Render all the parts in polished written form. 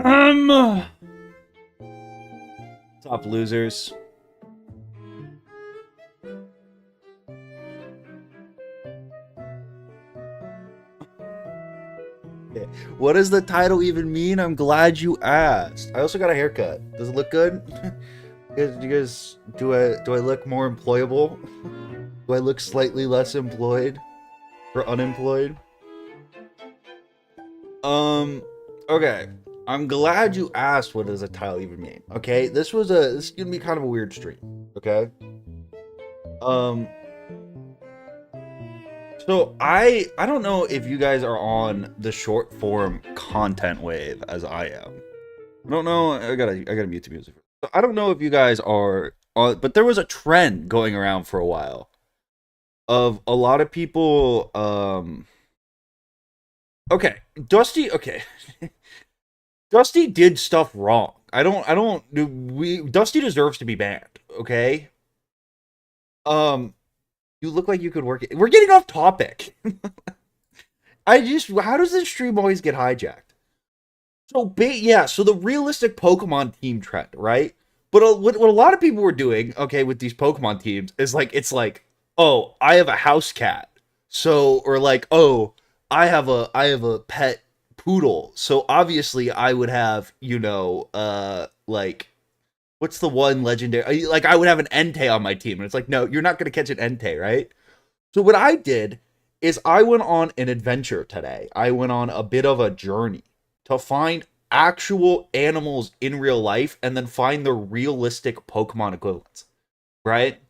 Um, Top losers. Okay. What does the title even mean? I'm glad you asked. I also got a haircut. Does it look good? Do I look more employable? Do I look slightly less employed or unemployed? Um, okay. I'm glad you asked what does a title even mean. Okay, this is gonna be kind of a weird stream. Okay. Um, so I don't know if you guys are on the short form content wave as I am. I don't know. I gotta mute the music. So I don't know if you guys are on, but there was a trend going around for a while of a lot of people. Okay, Dusty. Okay, Dusty did stuff wrong. I don't. We Dusty deserves to be banned. Okay. Um, you look like you could work it. We're getting off topic. How does this stream always get hijacked? So yeah, so the realistic Pokemon team trend, right? But what a lot of people were doing, okay, with these Pokemon teams is like it's like, oh, I have a house cat, so or like, oh, I have a pet poodle, so obviously I would have, like what's the one legendary? Like I would have an Entei on my team, and it's like, no, you're not gonna catch an Entei, right? So what I did is I went on an adventure today. I went on a bit of a journey to find actual animals in real life and then find the realistic Pokemon equivalents, right?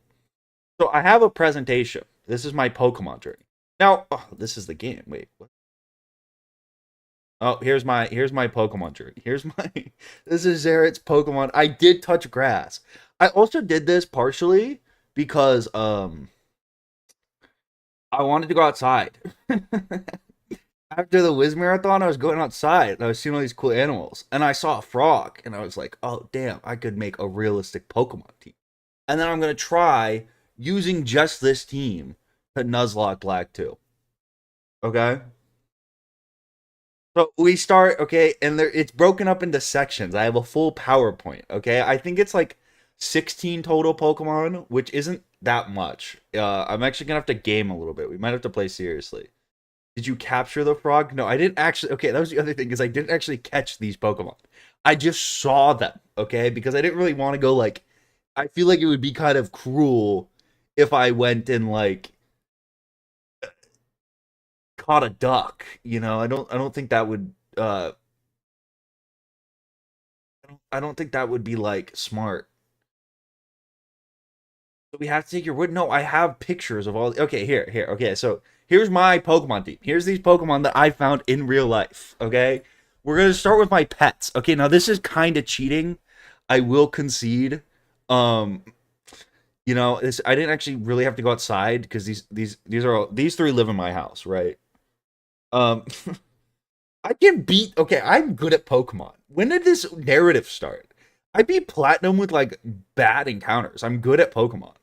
So I have a presentation. This is my Pokemon journey. Now, oh, this is the game. Wait, what? Oh, here's my Pokemon journey. Here's my this is Zeret's Pokemon. I did touch grass. I also did this partially because I wanted to go outside. After the Wiz Marathon, I was going outside and I was seeing all these cool animals. And I saw a frog and I was like, oh, damn, I could make a realistic Pokemon team. And then I'm going to try using just this team to Nuzlocke Black 2. Okay? So we start, okay, and it's broken up into sections. I have a full PowerPoint, okay? I think it's like 16 total Pokemon, which isn't that much. I'm actually going to have to game a little bit. We might have to play seriously. Did you capture the frog? No, I didn't actually. Okay, that was the other thing, is I didn't actually catch these Pokemon. I just saw them, okay? Because I didn't really want to go like. I feel like it would be kind of cruel if I went and like caught a duck. I don't think that would. I don't think that would be like smart. So we have to take your word. No, I have pictures of all. Okay, here. Okay, so here's my Pokemon team. Here's these Pokemon that I found in real life. Okay, we're gonna start with my pets. Okay, now this is kind of cheating. I will concede. Um, I didn't actually really have to go outside because these three live in my house, right? Um, I can beat. Okay, I'm good at Pokemon. When did this narrative start? I beat Platinum with like bad encounters. I'm good at Pokemon.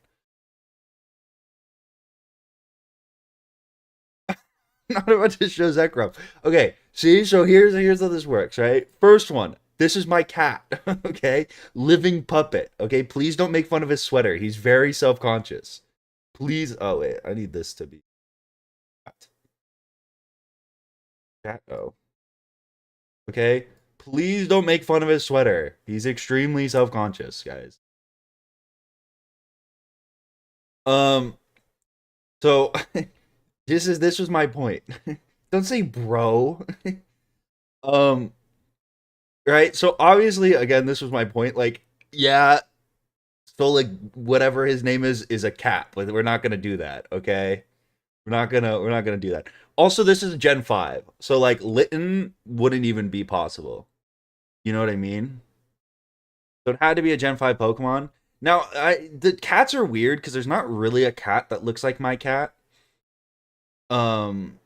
Not about to show Zekrom. Okay, see, so here's how this works, right? First one, this is my cat, okay? Living puppet, okay? Please don't make fun of his sweater. He's very self-conscious. Please, oh wait, I need this to be cat. Oh, okay. Please don't make fun of his sweater. He's extremely self-conscious, guys. Um, so this was my point. Don't say bro. Um, right? So obviously, again, this was my point. Like, yeah, so like whatever his name is a cat. Like we're not gonna do that, okay? We're not gonna do that. Also, this is Gen 5. So like Litten wouldn't even be possible. You know what I mean? So it had to be a Gen 5 Pokemon. Now, the cats are weird because there's not really a cat that looks like my cat. Um,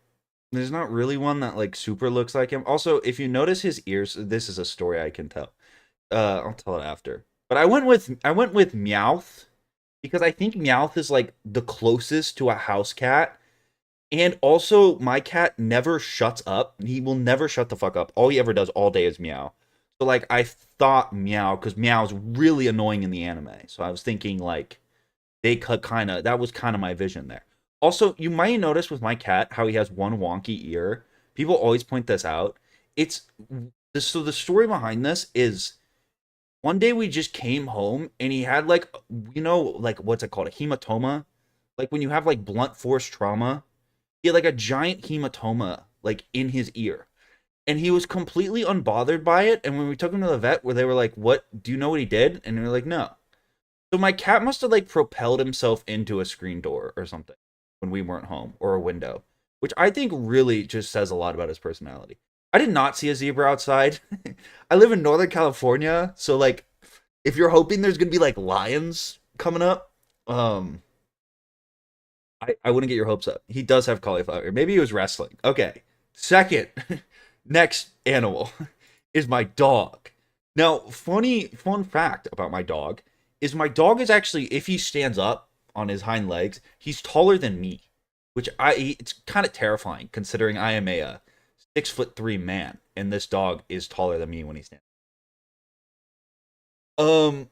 there's not really one that like super looks like him. Also, if you notice his ears, this is a story I can tell. I'll tell it after. But I went with Meowth because I think Meowth is like the closest to a house cat. And also, my cat never shuts up. He will never shut the fuck up. All he ever does all day is meow. So like I thought Meow, because Meow's really annoying in the anime. So I was thinking like they could kind of, that was kind of my vision there. Also, you might notice with my cat how he has one wonky ear. People always point this out. It's this, so the story behind this is one day we just came home and he had like, like what's it called, a hematoma, like when you have like blunt force trauma. He had like a giant hematoma like in his ear, and he was completely unbothered by it. And when we took him to the vet, where they were like, "What? Do you know what he did?" And we were like, "No." So my cat must have like propelled himself into a screen door or something when we weren't home, or a window, which I think really just says a lot about his personality. I did not see a zebra outside. I live in Northern California, so like if you're hoping there's gonna be like lions coming up, um, I wouldn't get your hopes up. He does have cauliflower. Maybe he was wrestling. Okay. Second, next animal is my dog. Now, fun fact about my dog is actually, if he stands up on his hind legs, he's taller than me, which it's kind of terrifying considering I am a 6'3" man, and this dog is taller than me when he stands. Um,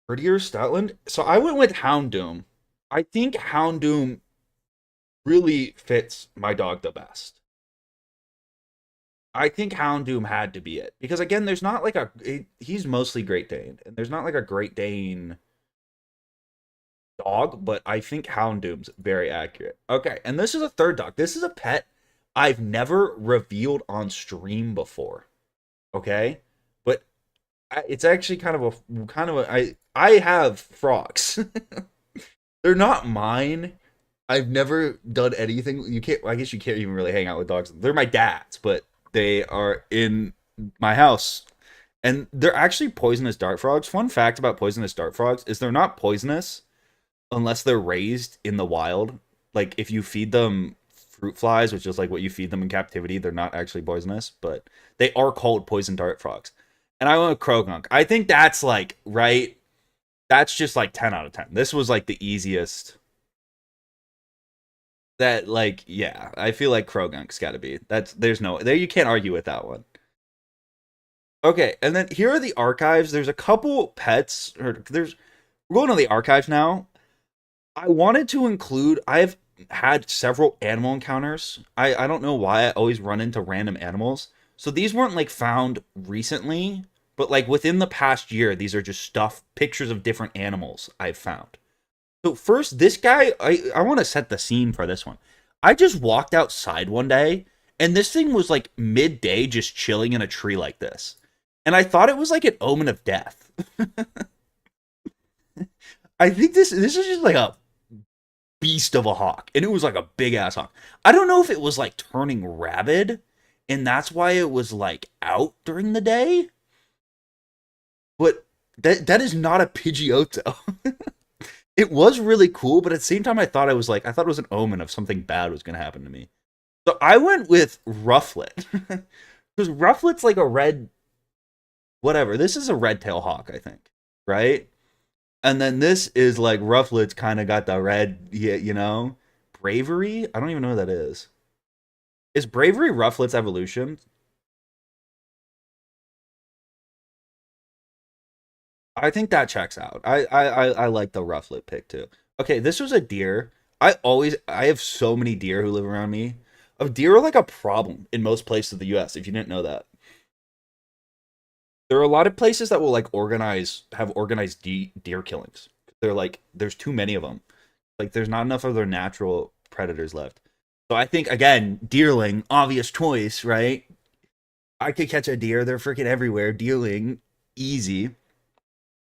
Prettier Stoutland. So I went with Houndoom. I think Houndoom really fits my dog the best. I think Houndoom had to be it because again, there's not like he's mostly Great Dane, and there's not like a Great Dane dog, but I think Houndoom's very accurate. Okay, and this is a third dog. This is a pet I've never revealed on stream before. Okay, but it's actually I have frogs. They're not mine. I've never done anything. You can't. I guess you can't even really hang out with dogs. They're my dad's, but they are in my house, and they're actually poisonous dart frogs. Fun fact about poisonous dart frogs is they're not poisonous unless they're raised in the wild. Like if you feed them fruit flies, which is like what you feed them in captivity, they're not actually poisonous, but they are called poison dart frogs. And I went with Krogunk. I think that's like right. That's just like 10 out of 10. This was like the easiest that like yeah, I feel like Krogunk's got to be. There's no there you can't argue with that one. Okay, and then here are the archives. There's a couple pets or there's we're going to the archives now. I wanted to include I've had several animal encounters. I don't know why I always run into random animals. So these weren't like found recently, but like within the past year, these are just stuff pictures of different animals I've found. So first, this guy, I want to set the scene for this one. I just walked outside one day, and this thing was like midday, just chilling in a tree like this, and I thought it was like an omen of death. I think this is just like a beast of a hawk, and it was like a big ass hawk. I don't know if it was like turning rabid, and that's why it was like out during the day, but that is not a Pidgeotto. It was really cool, but at the same time, I thought it was an omen of something bad was going to happen to me. So I went with Rufflet because Rufflet's like a red, whatever. This is a red tail hawk, I think, right? And then this is like Rufflet's kind of got the red, yeah, bravery. I don't even know what that is. Is bravery Rufflet's evolution? I think that checks out. I like the Rufflet pick too. Okay, this was a deer. I have so many deer who live around me. A deer are like a problem in most places of the U.S. If you didn't know that, there are a lot of places that will like have organized deer killings. They're like there's too many of them. Like there's not enough of their natural predators left. So I think again, deerling, obvious choice, right? I could catch a deer. They're freaking everywhere. Deerling, easy.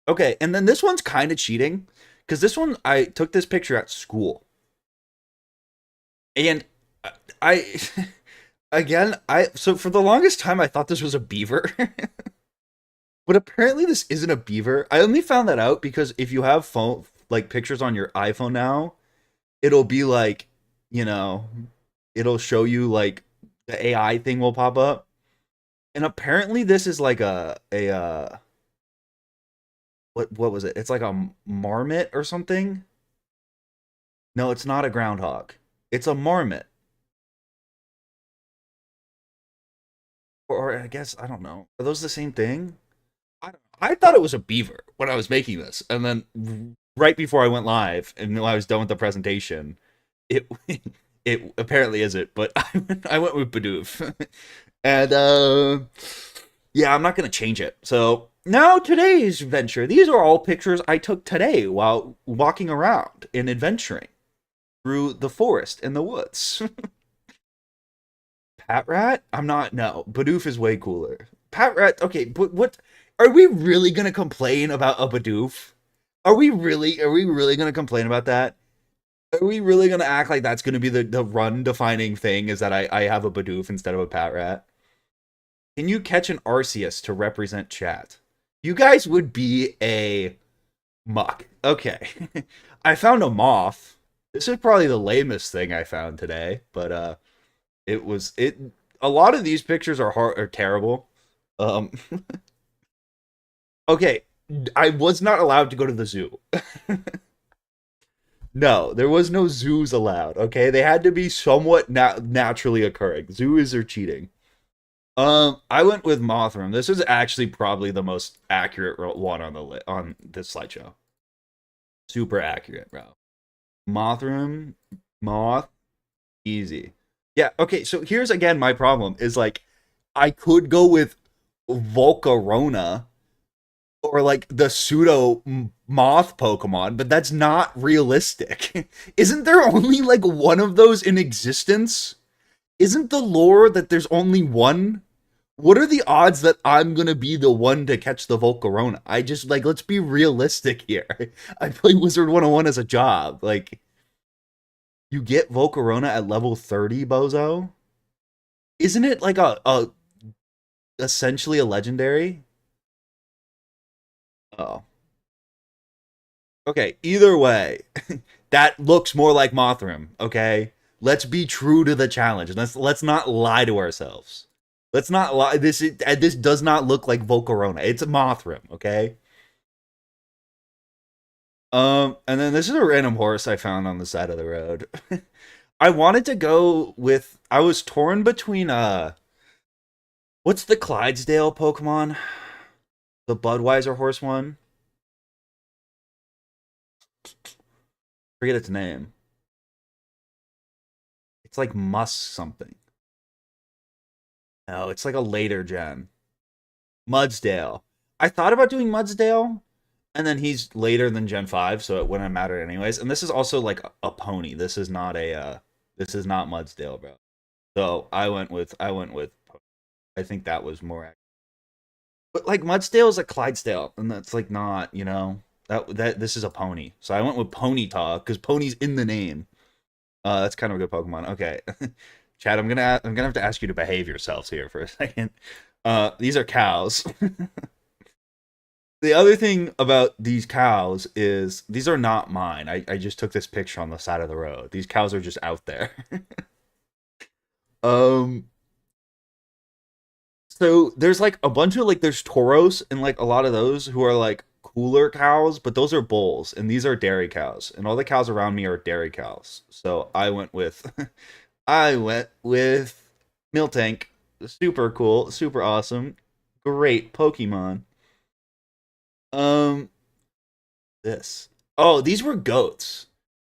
Okay, and then this one's kind of cheating because this one I took this picture at school, and I again I so for the longest time I thought this was a beaver, but apparently this isn't a beaver. I only found that out because if you have phone like pictures on your iPhone now, it'll be like you know it'll show you like the AI thing will pop up, and apparently this is like a what was it? It's like a marmot or something. No, it's not a groundhog. It's a marmot. or I guess I don't know. Are those the same thing? I thought it was a beaver when I was making this, and then right before I went live and I was done with the presentation, it it apparently isn't. But I went with Bidoof, and yeah, I'm not gonna change it. So now today's venture. These are all pictures I took today while walking around and adventuring through the forest and the woods. Pat Rat? I'm not. No, Bidoof is way cooler. Pat Rat. Okay, but what? Are we really gonna complain about a Bidoof? Are we really? Are we really gonna complain about that? Are we really gonna act like that's gonna be the run defining thing? Is that I have a Bidoof instead of a Pat Rat? Can you catch an Arceus to represent chat? You guys would be a muck. Okay, I found a moth. This is probably the lamest thing I found today, but it was it. A lot of these pictures are terrible. Um, okay, I was not allowed to go to the zoo. No, there was no zoos allowed. Okay, they had to be somewhat naturally occurring. Zoos are cheating. I went with Mothram. This is actually probably the most accurate one on on this slideshow. Super accurate, bro. Mothram, moth, easy. Yeah. Okay. So here's again my problem is like I could go with Volcarona or like the pseudo moth Pokemon, but that's not realistic. Isn't there only like one of those in existence? Isn't the lore that there's only one? What are the odds that I'm gonna be the one to catch the Volcarona? I just like let's be realistic here. I play Wizard 101 as a job. Like you get Volcarona at level 30, bozo? Isn't it like a essentially a legendary? Oh. Okay, either way, that looks more like Mothram, okay? Let's be true to the challenge. Let's not lie to ourselves. Let's not lie. This does not look like Volcarona. It's a Mothram, okay? And then this is a random horse I found on the side of the road. I wanted to go with I was torn between what's the Clydesdale Pokemon? The Budweiser horse one? Forget its name. It's like Musk something. No, it's like a later gen. Mudsdale. I thought about doing Mudsdale, and then he's later than Gen 5, so it wouldn't matter anyways. And this is also like a pony. This is not a this is not Mudsdale, bro. So I went with I think that was more accurate. But like Mudsdale is a Clydesdale, and that's like not, that this is a pony. So I went with Ponyta because pony's in the name. That's kind of a good Pokemon. Okay. Chad, I'm gonna have to ask you to behave yourselves here for a second. These are cows. The other thing about these cows is these are not mine. I just took this picture on the side of the road. These cows are just out there. um so there's like a bunch of like there's Tauros and like a lot of those who are like cooler cows, but those are bulls and these are dairy cows. And all the cows around me are dairy cows. So I went with I went with Miltank. Super cool, super awesome. Great Pokemon. Um this. Oh, these were goats.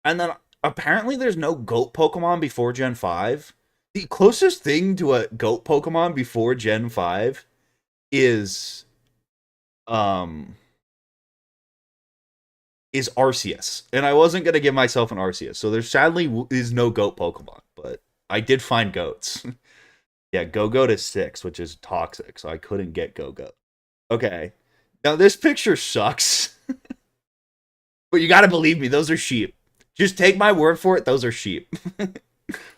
And then apparently there's no goat Pokemon before Gen 5. The closest thing to a goat Pokemon before Gen 5 is um is Arceus. And I wasn't going to give myself an Arceus. So there sadly is no goat Pokemon, but I did find goats. Yeah, Go-Goat is 6, which is toxic, so I couldn't get Go-Goat. Okay. Now this picture sucks. But you gotta believe me, those are sheep. Just take my word for it, those are sheep.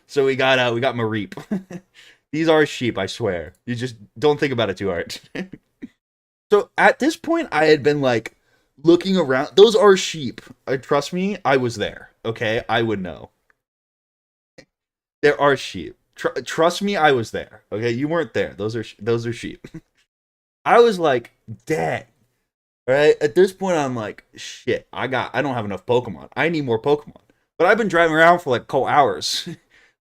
So we got Mareep. These are sheep, I swear. You just don't think about it too hard. So at this point, I had been like looking around. Those are sheep. Trust me, I was there. Okay, I would know. There are sheep. Trust me, I was there. Okay, you weren't there. Those are sheep. I was like, dang. Right at this point, I'm like, shit. I don't have enough Pokemon. I need more Pokemon. But I've been driving around for like a couple hours.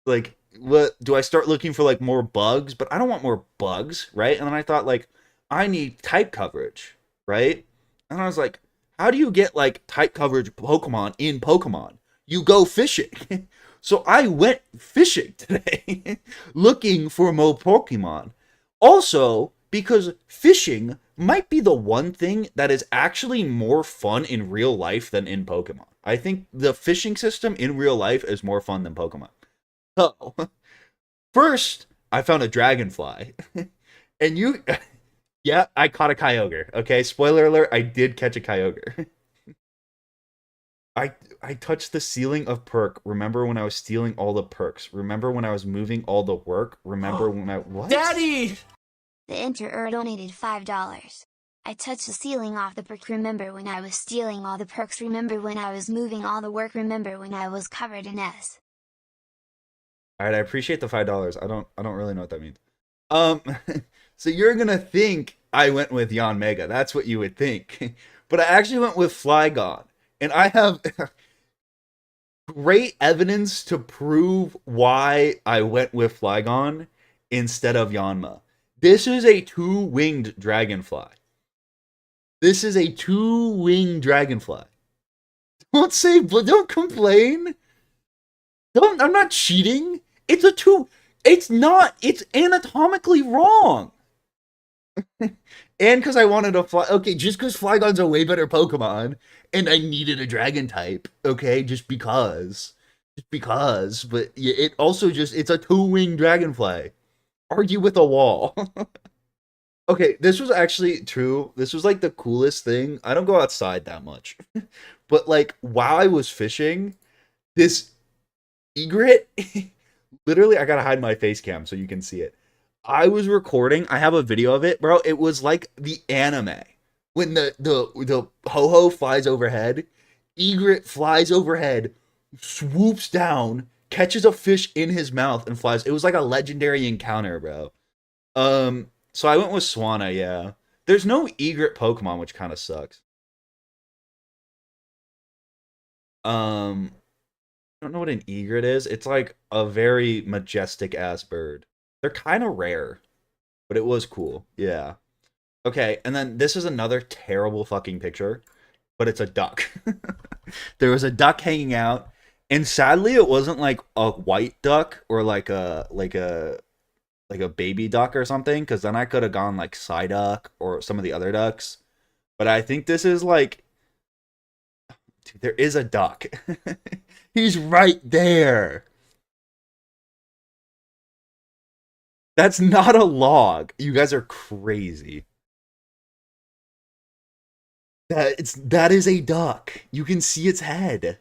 Like what do I start looking for like more bugs? But I don't want more bugs, right? And then I thought like I need type coverage, right? And I was like, how do you get like type coverage Pokemon in Pokemon? You go fishing. So I went fishing today looking for more Pokemon. Also, because fishing might be the one thing that is actually more fun in real life than in Pokemon. I think the fishing system in real life is more fun than Pokemon. So, first, I found a dragonfly. And you, yeah, I caught a Kyogre. Okay, spoiler alert, I did catch a Kyogre. I I touched the ceiling of perk. Remember when I was stealing all the perks? Remember when I was moving all the work? Remember when I what? Daddy! The enterer donated $5. I touched the ceiling off the perk. Remember when I was stealing all the perks? Remember when I was moving all the work? Remember when I was covered in S? All right, I appreciate the $5. I don't really know what that means. Um, so you're gonna think I went with Yon Mega. That's what you would think, but I actually went with Flygon, and I have great evidence to prove why I went with Flygon instead of Yanma. This is a two-winged dragonfly. This is a two-winged dragonfly. Don't say, don't complain. Don't. I'm not cheating. It's a two. It's not. It's anatomically wrong. And because I wanted a fly. Okay, just because Flygon's a way better Pokemon, and I needed a Dragon type. Okay, just because. Just because. But yeah, it also just. It's a two-winged dragonfly. Argue with a wall. Okay, this was actually true. This was like the coolest thing. I don't go outside that much. But like while I was fishing, this egret, literally, I gotta hide my face cam so you can see it. I was recording. I have a video of it, bro. It was like the anime when the ho ho flies overhead. Egret flies overhead, swoops down, catches a fish in his mouth, and flies. It was like a legendary encounter, bro. So I went with Swanna. Yeah, there's no egret Pokemon, which kind of sucks. Um, I don't know what an egret is. It's like a very majestic ass bird. They're kind of rare, but it was cool. Yeah. Okay, and then this is another terrible fucking picture, but it's a duck. There was a duck hanging out, and sadly, it wasn't like a white duck or like a baby duck or something, because then I could have gone like Psyduck or some of the other ducks. But I think this is like, dude, there is a duck. He's right there. That's not a log. You guys are crazy. That is a duck. You can see its head.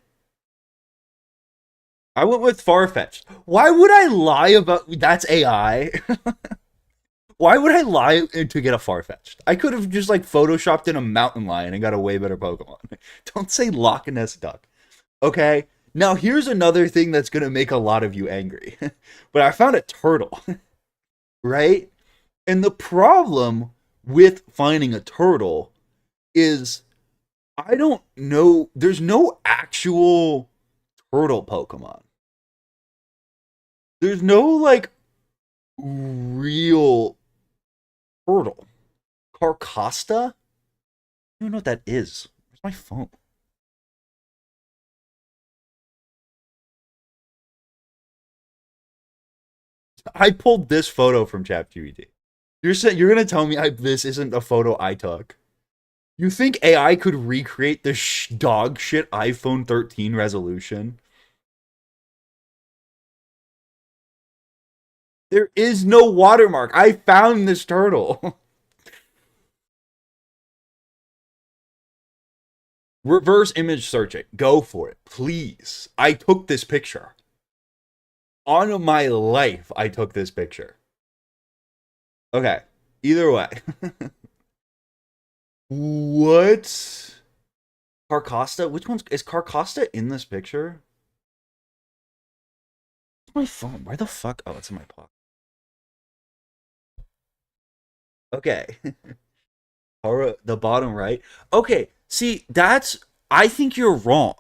I went with Farfetch'd. Why would I lie about that's AI? Why would I lie to get a Farfetch'd? I could have just like photoshopped in a mountain lion and got a way better Pokemon. Don't say Loch Ness duck. Okay? Now here's another thing that's gonna make a lot of you angry. But I found a turtle, right? And the problem with finding a turtle is I don't know. There's no actual turtle Pokemon. There's no like real turtle. Carcosta? I don't know what that is. Where's my phone? I pulled this photo from ChatGPT. You're saying you're gonna tell me this isn't a photo I took? You think AI could recreate the dog shit iPhone 13 resolution? There is no watermark. I found this turtle. Reverse image search it. Go for it, please. I took this picture. On my life, I took this picture. Okay. Either way. What? Carcosta? Which one's is Carcosta in this picture? Where's my phone? Where the fuck? Oh, it's in my pocket. Okay. The bottom right. Okay. See, that's I think you're wrong.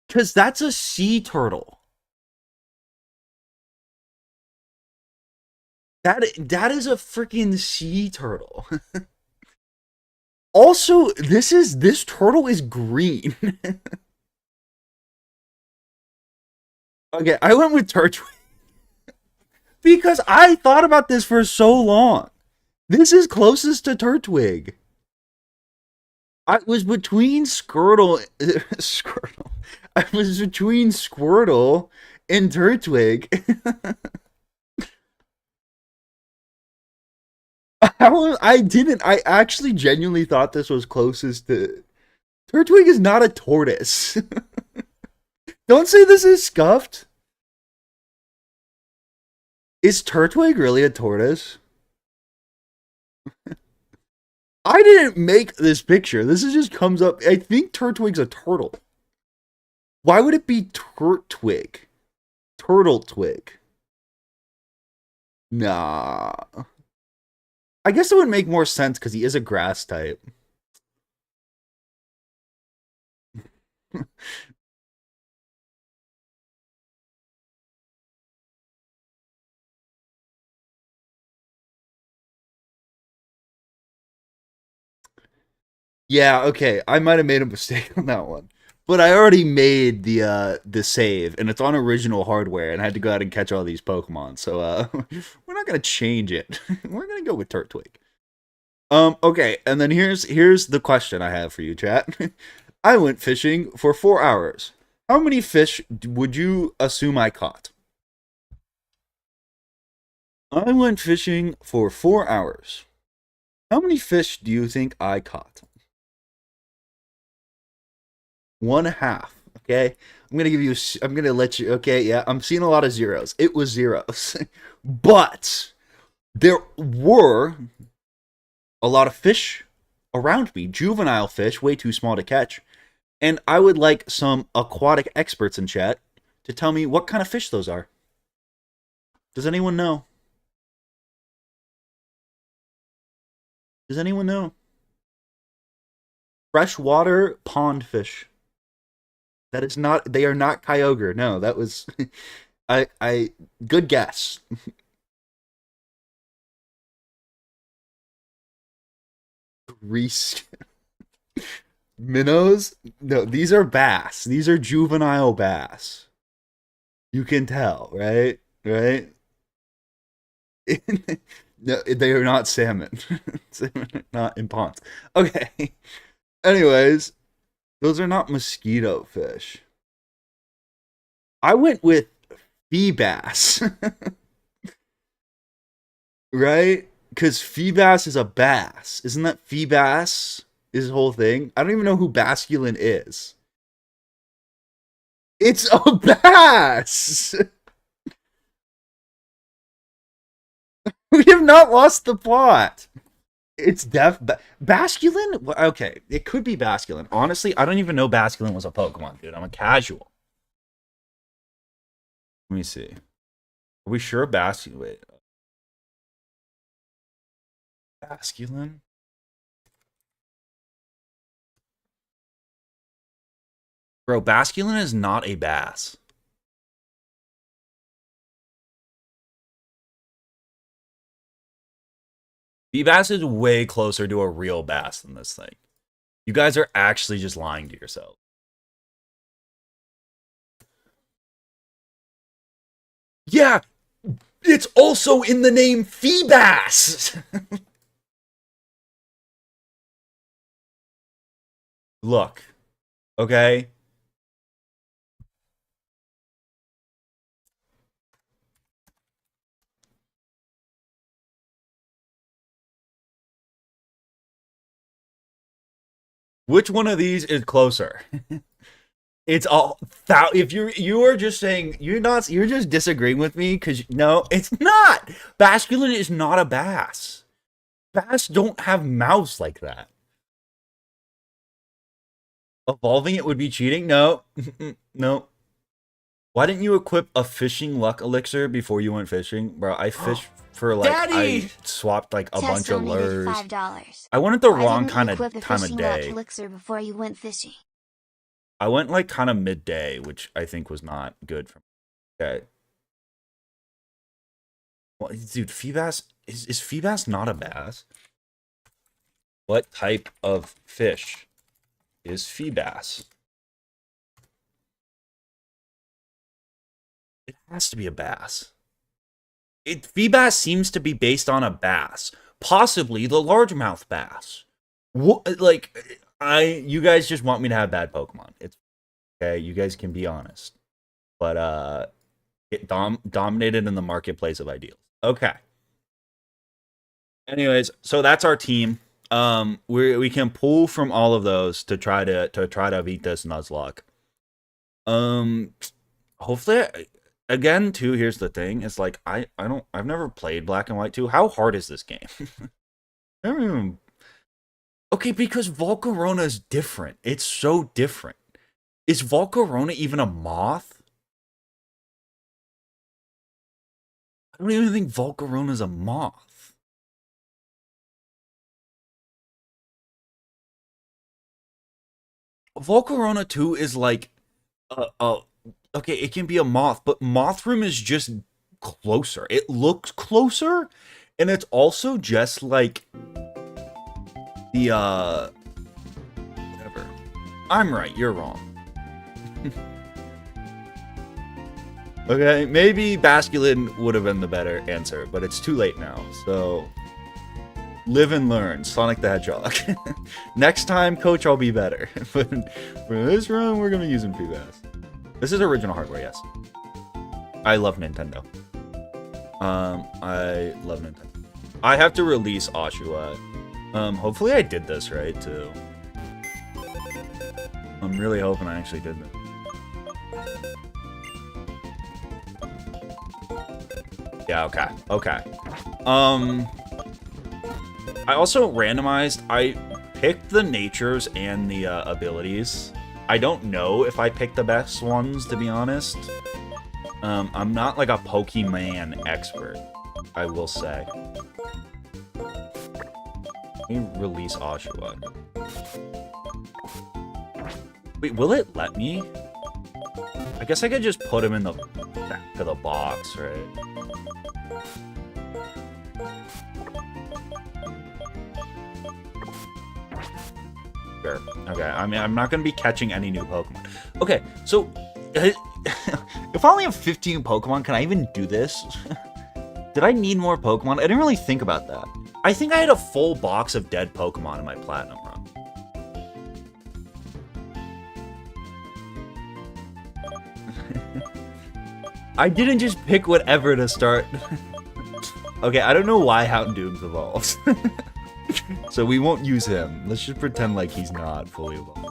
Cause that's a sea turtle. That is a freaking sea turtle. Also, this turtle is green. Okay, I went with turtwig because I thought about this for so long. This is closest to turtwig. I was between Squirtle, Squirtle. I was between Squirtle and Turtwig. I didn't. I actually genuinely thought this was closest to. Turtwig is not a tortoise. Don't say this is scuffed. Is Turtwig really a tortoise? I didn't make this picture. This is just comes up. I think Turtwig's a turtle. Why would it be Turtwig? Turtle twig. Nah. I guess it would make more sense because he is a grass type. Yeah, okay. I might have made a mistake on that one. But I already made the save and it's on original hardware and I had to go out and catch all these Pokemon. So we're not gonna change it. We're gonna go with Turtwig. Okay, and then here's the question I have for you, chat. I went fishing for 4 hours. How many fish would you assume I caught? I went fishing for 4 hours. How many fish do you think I caught? One half. Okay, I'm gonna give you. I'm gonna let you. Okay, yeah, I'm seeing a lot of zeros. It was zeros, but there were a lot of fish around me. Juvenile fish, way too small to catch. And I would like some aquatic experts in chat to tell me what kind of fish those are. Does anyone know? Does anyone know? Freshwater pond fish. That is not. They are not Kyogre. No, that was. I. Good guess. Reese. Minnows? No, these are bass. These are juvenile bass. You can tell, right? Right? No, they are not salmon. Salmon are not in ponds. Okay. Anyways, those are not mosquito fish. I went with bass, right? Because bass is a bass. Isn't that bass? His whole thing? I don't even know who Basculin is. It's a bass! We have not lost the plot. It's Basculin? Okay, it could be Basculin. Honestly, I don't even know Basculin was a Pokemon, dude. I'm a casual. Let me see. Are we sure Basculin? Wait. Basculin? Bro, Basculin is not a bass. Bass is way closer to a real bass than this thing. You guys are actually just lying to yourself. Yeah, it's also in the name Feebas. Look, okay? Which one of these is closer? It's all if you are just saying you're just disagreeing with me because no, it's not. Basculin is not a bass. Bass don't have mouths like that. Evolving it would be cheating. No, no. Why didn't you equip a fishing luck elixir before you went fishing, bro? I fished for like Daddy! I swapped like a bunch Tess of donated lures. $5. I went at the Why wrong didn't kind you of equip the time of fishing luck day. elixir before you went fishing? I went like kind of midday, which I think was not good for me. Okay. Well, dude, Feebas is Feebas not a bass? What type of fish is Feebas? It has to be a bass. Feebas seems to be based on a bass, possibly the largemouth bass. What, like, you guys just want me to have bad Pokemon. It's okay. You guys can be honest, but it dominated in the marketplace of ideals. Okay. Anyways, so that's our team. We can pull from all of those to try to beat this Nuzlocke. Um, hopefully, again, too. Here's the thing: it's like I've never played Black and White 2. How hard is this game? I don't even. Okay, because Volcarona is different. It's so different. Is Volcarona even a moth? I don't even think Volcarona is a moth. Volcarona 2 is like okay, it can be a moth, but Mothram is just closer. It looks closer, and it's also just like the whatever. I'm right, you're wrong. Okay, maybe Basculin would have been the better answer, but it's too late now. So live and learn, Sonic the Hedgehog. Next time, Coach, I'll be better. But for this run, we're gonna use him Feebas. This is original hardware, yes. I love Nintendo. I love Nintendo. I have to release Oshawott. Hopefully I did this right, too. I'm really hoping I actually did this. Yeah, okay. Okay. I also randomized. I picked the natures and the abilities. I don't know if I picked the best ones, to be honest. I'm not like a Pokemon expert, I will say. Let me release Oshawott. Wait, will it let me? I guess I could just put him in the back of the box, right? Sure. Okay, I mean, I'm not going to be catching any new Pokemon. Okay, so if I only have 15 Pokemon, can I even do this? Did I need more Pokemon? I didn't really think about that. I think I had a full box of dead Pokemon in my Platinum run. I didn't just pick whatever to start. Okay, I don't know why Houndooms evolves. So we won't use him. Let's just pretend like he's not fully evolved.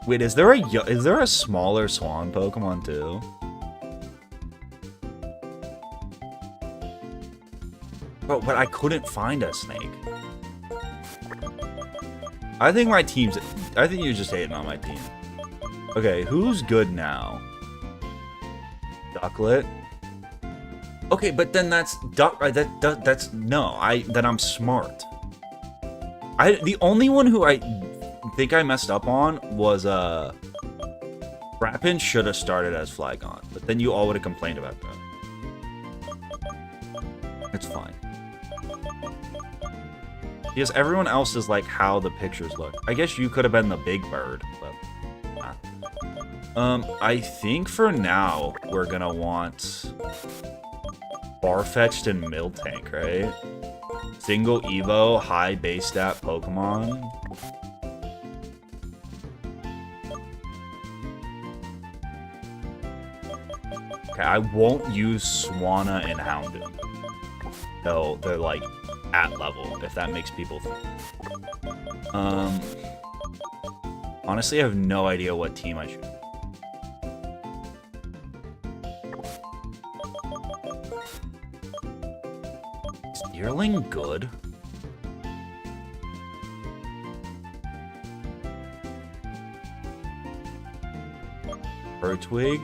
Wait, is there a smaller Swan Pokemon too? But I couldn't find a snake. I think you're just hating on my team. Okay, who's good now? Ducklet. Okay, but then that's then I'm smart. The only one who I think I messed up on was Rappin should have started as Flygon, but then you all would have complained about that. It's fine. Because everyone else is like how the pictures look. I guess you could have been the big bird, but I think for now we're gonna want Farfetch'd and Miltank, right? Single Evo, high base stat Pokemon. Okay, I won't use Swanna and Houndoom. No, they're like at level, if that makes people think. Honestly, I have no idea what team I should. Is Deerling good? Turtwig?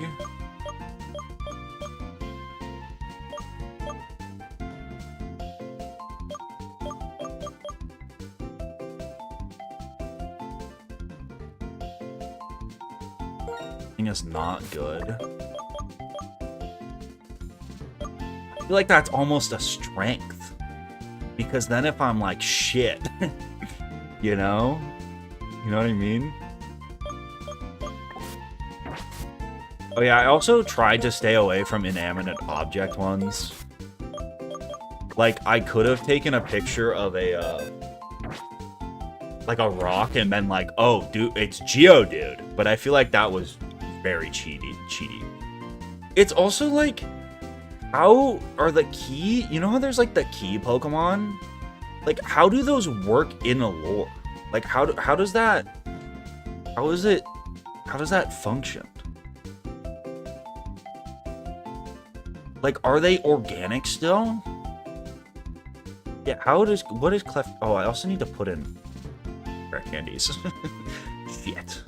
Is not good. feel like that's almost a strength. Because then if I'm like, shit, you know? You know what I mean? Oh yeah, I also tried to stay away from inanimate object ones. Like, I could have taken a picture of a, like a rock and been like, oh, dude, it's Geodude. But I feel like that was very cheaty. It's also like, how are the key, you know how there's like the key Pokemon? Like, how do those work in a lore? Like, how does that function? Like, are they organic still? Yeah, what is Clef? Oh, I also need to put in rare candies. Shit.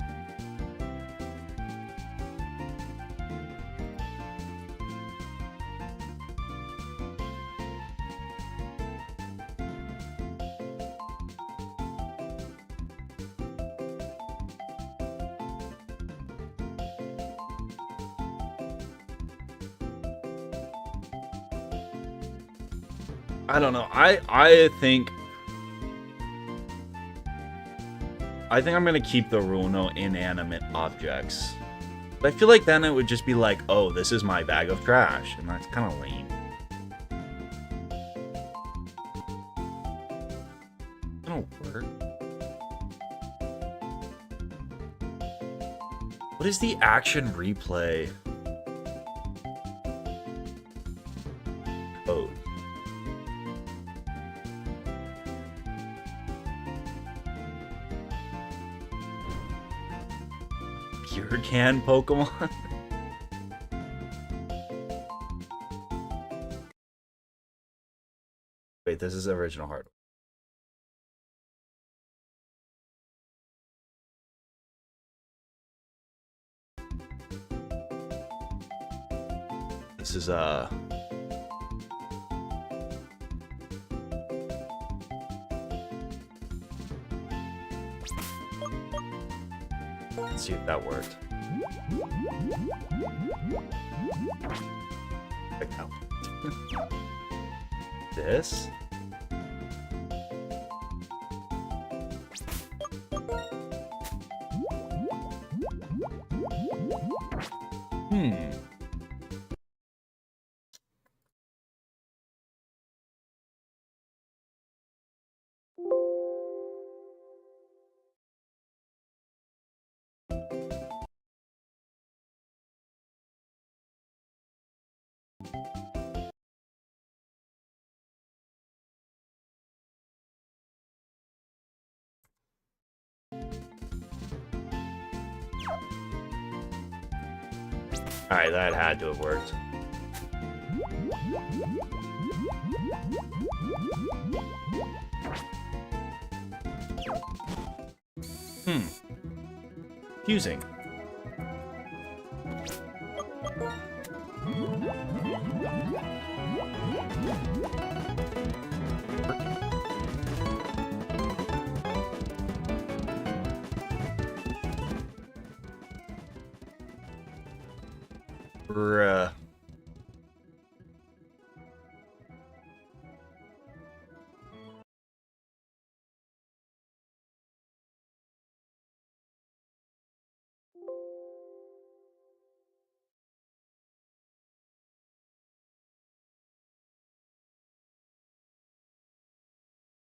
I don't know. I think I'm gonna keep the rule no inanimate objects. But I feel like then it would just be like, oh, this is my bag of trash, and that's kind of lame. It'll work. What is the action replay code? Pure can Pokemon? Wait, this is original hardware. This is let's see if that worked. Account. This? Alright, that had to have worked. Fusing. Bruh.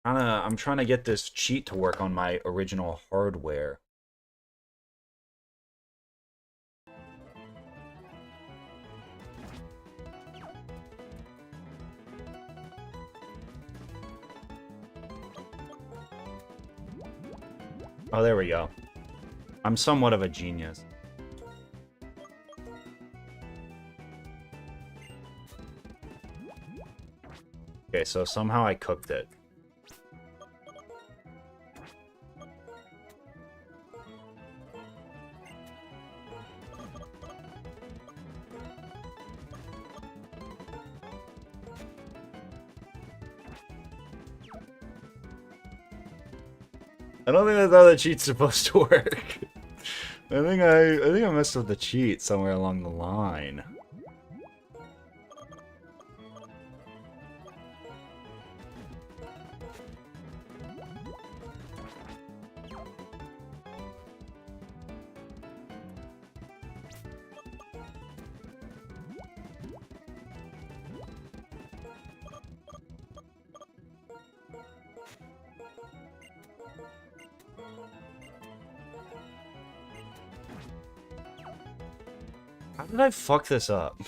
I'm trying to get this cheat to work on my original hardware. Oh, there we go. I'm somewhat of a genius. Okay, so somehow I cooked it. I don't think that's how the cheat's supposed to work. I think I messed with the cheat somewhere along the line. How did I fuck this up?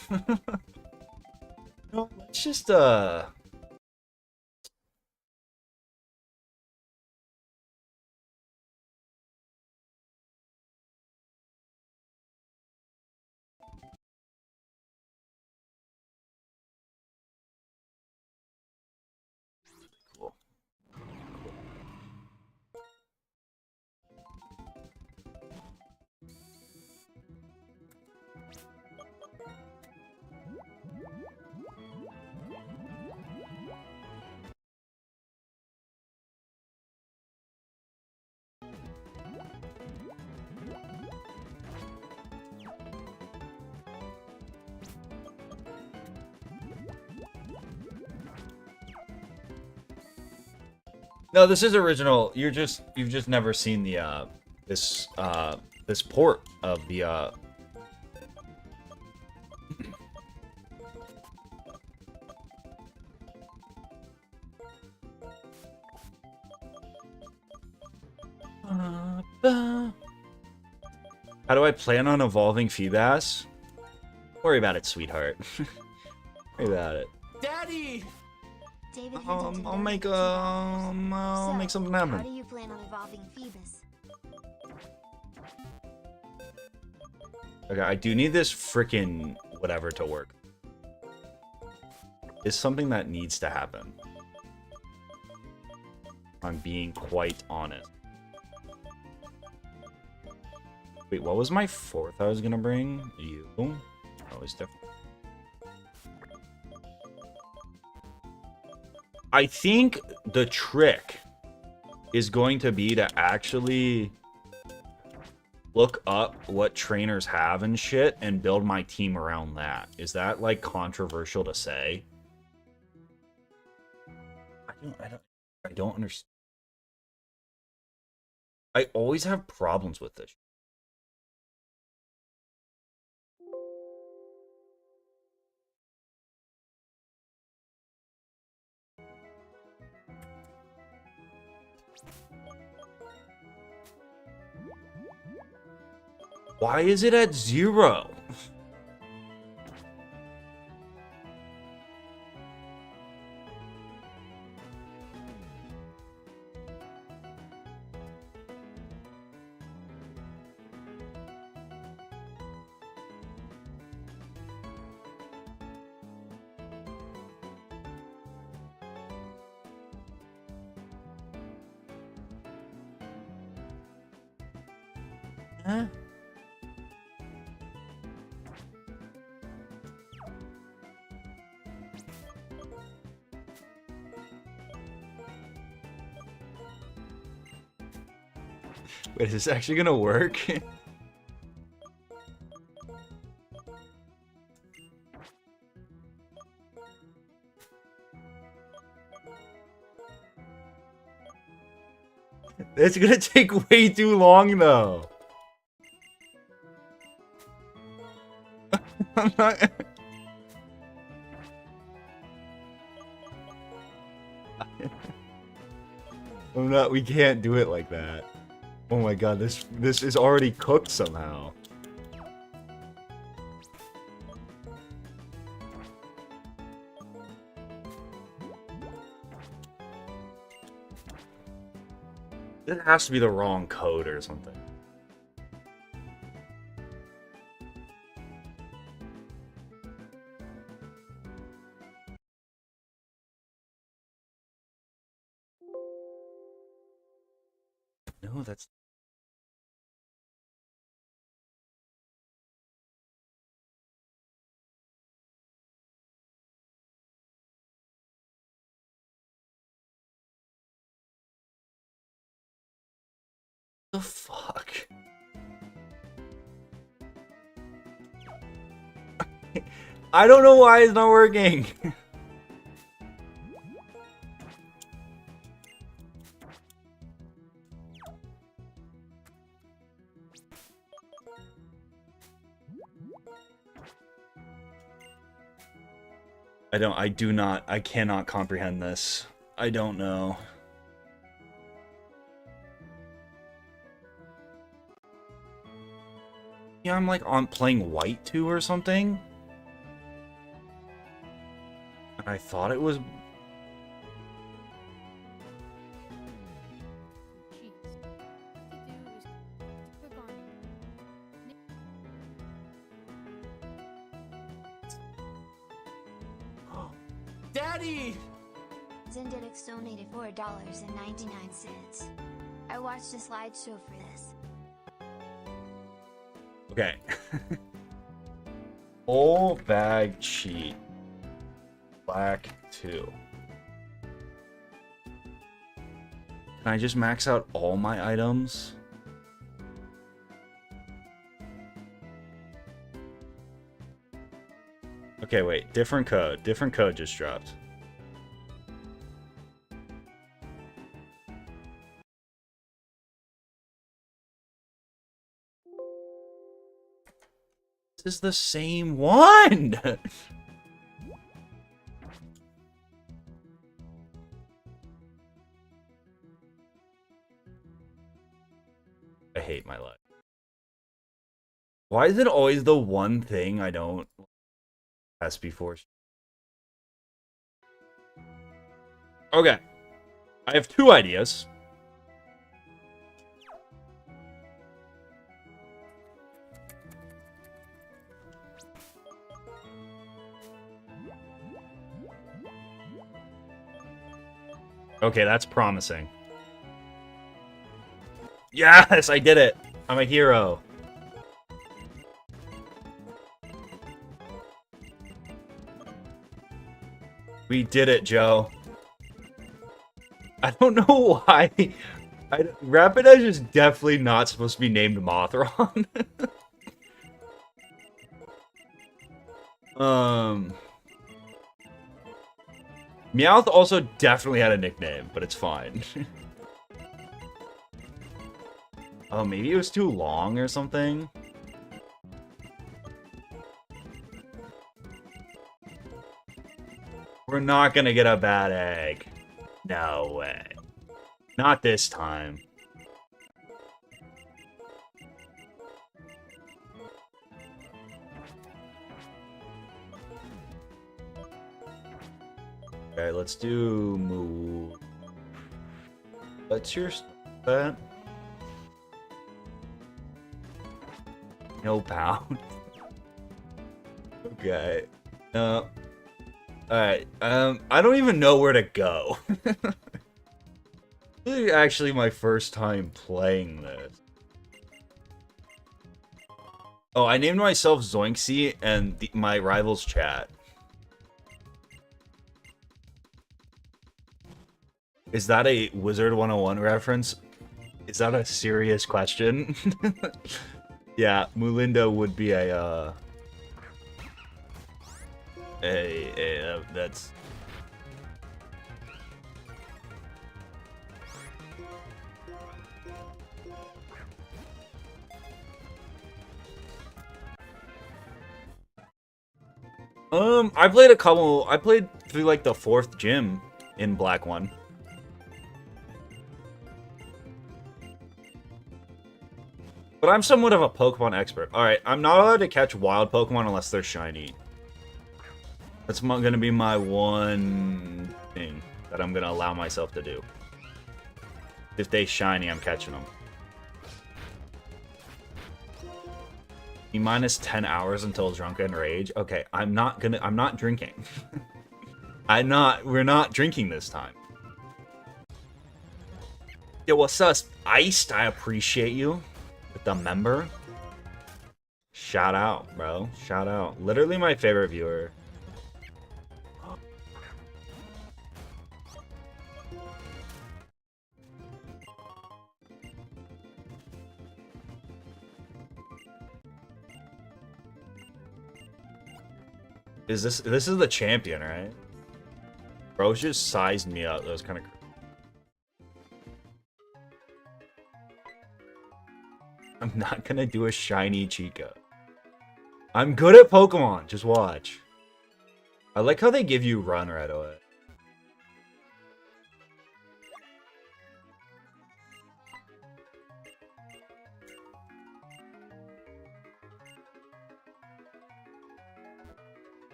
No, let's just cool. No, this is original. You've just never seen the this port of the How do I plan on evolving Feebas? Worry about it, sweetheart. Worry about it. Daddy! David I'll make something How happen. do you plan on evolving Phoebus? Okay, I do need this freaking whatever to work. It's something that needs to happen. I'm being quite honest. Wait, what was my fourth I was gonna bring? You? That was different. I think the trick is going to be to actually look up what trainers have and shit and build my team around that. Is that like controversial to say? I don't understand. I always have problems with this. Why is it at 0? Huh? Wait, is this actually gonna work? It's gonna take way too long, though. I'm not... I'm not. We can't do it like that. Oh my god, this is already cooked somehow. It has to be the wrong code or something. No, that's... The fuck? I don't know why it's not working. I cannot comprehend this. I don't know. Yeah, I'm like on playing white 2 or something. And I thought it was... Daddy! Zendedex donated $4.99. I watched a slideshow for this. Okay. Full bag cheat. Black 2. Can I just max out all my items? Okay, wait. Different code. Different code just dropped. This is the same one! I hate my life. Why is it always the one thing I don't test before? Okay. I have 2 ideas. Okay, that's promising. Yes, I did it! I'm a hero. We did it, Joe. I don't know why. Rapidash is definitely not supposed to be named Mothron. Meowth also definitely had a nickname, but it's fine. Oh, maybe it was too long or something? We're not gonna get a bad egg. No way. Not this time. Okay, let's do move. What's your stat? No pound. Okay. Alright, I don't even know where to go. This is actually my first time playing this. Oh, I named myself Zoinksy and my rival's chat. Is that a Wizard 101 reference? Is that a serious question? Yeah, Mulinda would be that's... I played through like the 4th gym in Black 1. But I'm somewhat of a Pokemon expert. Alright, I'm not allowed to catch wild Pokemon unless they're shiny. That's gonna be my one thing that I'm gonna allow myself to do. If they shiny, I'm catching them. E- 10 hours until Drunken Rage. Okay, I'm not drinking. We're not drinking this time. Yo, what's up, Iced? I appreciate you. With the member. Shout out, bro. Shout out. Literally my favorite viewer. This is the champion, right? Bro just sized me up. That was kind of... I'm not gonna do a shiny Chica. I'm good at Pokemon. Just watch. I like how they give you run right away.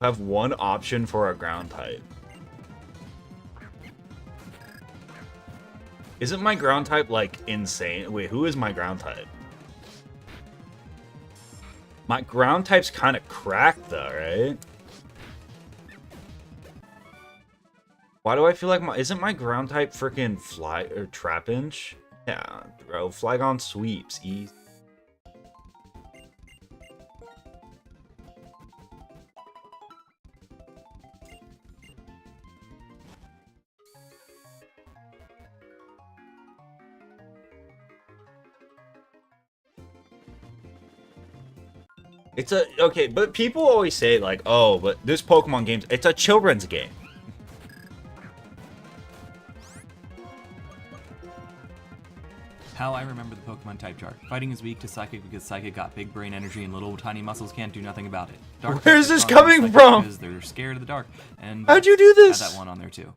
have one option for a ground type. Isn't my ground type, like, insane? Wait, who is my ground type? My ground type's kind of cracked, though, right? Why do I feel like isn't my ground type freaking fly or Trapinch? Yeah, bro, Flygon sweeps, easy. It's a, okay, but people always say, like, oh, but this Pokemon game, it's a children's game. How I remember the Pokemon type chart. Fighting is weak to Psychic because Psychic got big brain energy and little tiny muscles can't do nothing about it. Dark Where's this coming from? Because they're scared of the dark. And how'd you do this? Add that one on there too.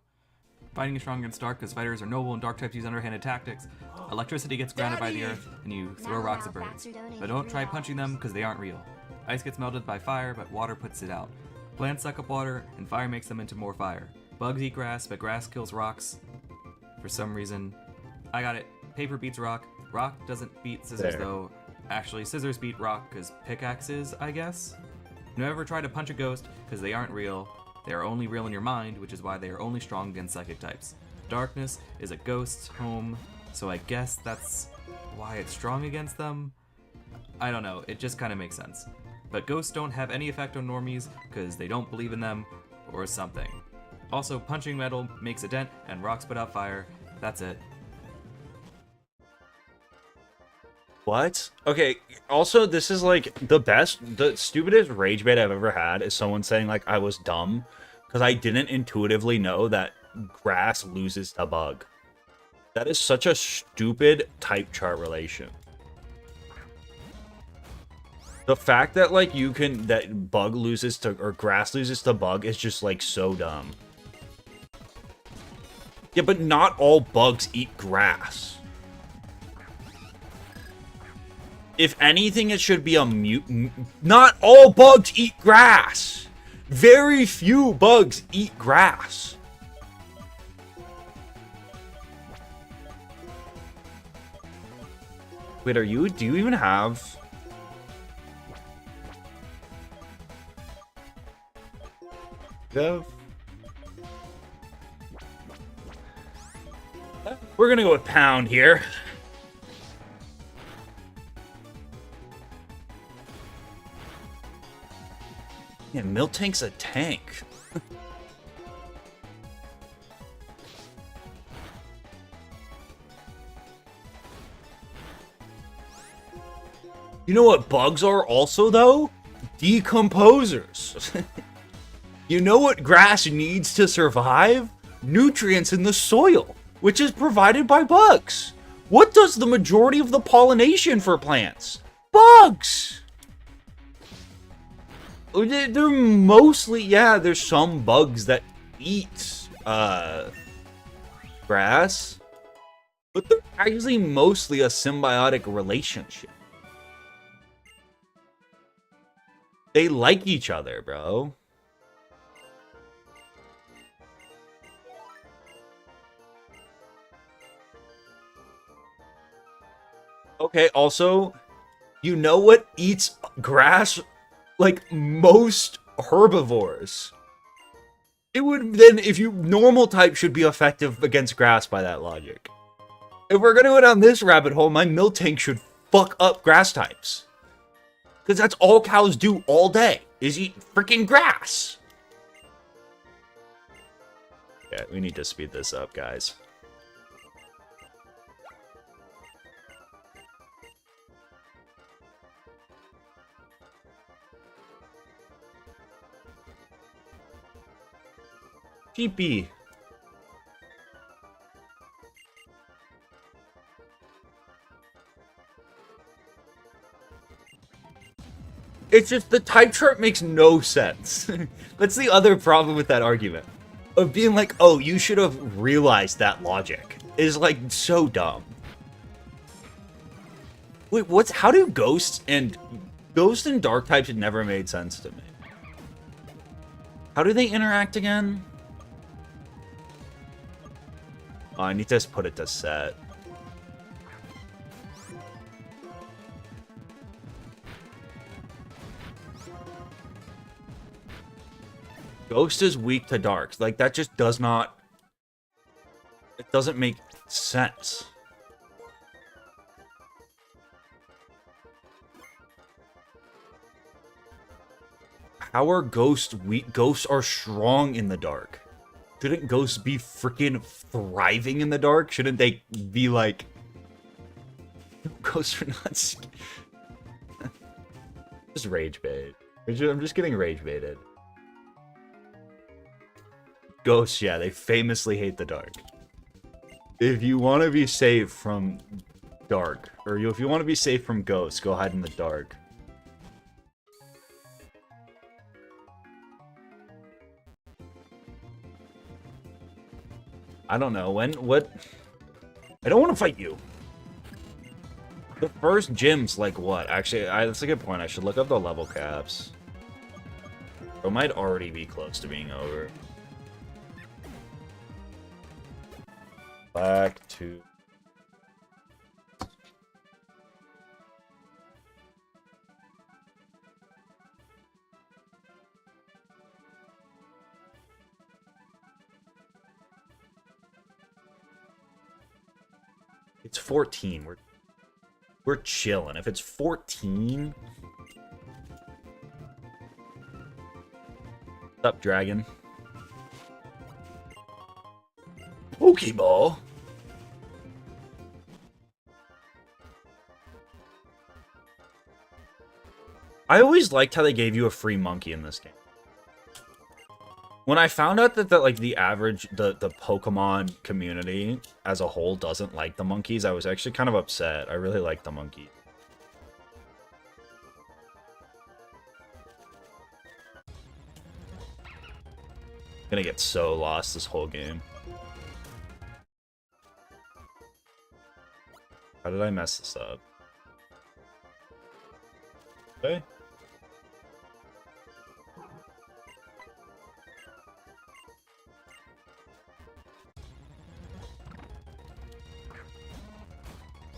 Fighting is strong against dark because fighters are noble and dark types use underhanded tactics. Electricity gets grounded by the earth and you throw rocks at birds. But don't try punching them because they aren't real. Ice gets melted by fire, but water puts it out. Plants suck up water and fire makes them into more fire. Bugs eat grass, but grass kills rocks. For some reason, I got it. Paper beats rock. Rock doesn't beat scissors though. Actually, scissors beat rock because pickaxes, I guess. Never try to punch a ghost because they aren't real. They are only real in your mind, which is why they are only strong against psychic types. Darkness is a ghost's home, so I guess that's why it's strong against them? I don't know, it just kind of makes sense. But ghosts don't have any effect on normies because they don't believe in them or something. Also, punching metal makes a dent and rocks put out fire. That's it. What? Okay, also, this is like the stupidest rage bait I've ever had is someone saying like I was dumb because I didn't intuitively know that grass loses to bug. That is such a stupid type chart relation. The fact that like that bug loses to, or grass loses to bug is just like so dumb. Yeah, but not all bugs eat grass. If anything, it should be a mutant. Not all bugs eat grass. Very few bugs eat grass. Wait, do you even have... We're gonna go with Pound here. Yeah, Miltank's a tank. You know what bugs are also, though? Decomposers. You know what grass needs to survive? Nutrients in the soil, which is provided by bugs. What does the majority of the pollination for plants? Bugs! They're mostly, yeah, there's some bugs that eat grass, but they're actually mostly a symbiotic relationship. They like each other, bro. Okay, also, you know what eats grass? Like most herbivores. It would then, if you normal type should be effective against grass by that logic. If we're gonna go down this rabbit hole, my Miltank should fuck up grass types. Because that's all cows do all day, is eat freaking grass. Yeah, we need to speed this up, guys. GP. It's just the type chart makes no sense. That's the other problem with that argument. Of being like, oh, you should have realized that logic. Is like so dumb. Wait, how do ghosts and dark types never made sense to me? How do they interact again? Oh, I need to just put it to set. Ghost is weak to dark. Like, that just does not... It doesn't make sense. How are ghosts weak? Ghosts are strong in the dark. Shouldn't ghosts be freaking thriving in the dark? Shouldn't they be like... Ghosts are not... Just rage bait. I'm just getting rage baited. Ghosts, yeah, they famously hate the dark. If you want to be safe from dark, or if you want to be safe from ghosts, go hide in the dark. I don't know, what? I don't want to fight you. The first gym's like what? Actually, that's a good point. I should look up the level caps. It might already be close to being over. Back to... It's 14. We're chilling. If it's 14... What's up, dragon? Pokeball? I always liked how they gave you a free monkey in this game. When I found out that like the average, the Pokemon community as a whole doesn't like the monkeys, I was actually kind of upset. I really like the monkey. Gonna get so lost this whole game. How did I mess this up? Okay.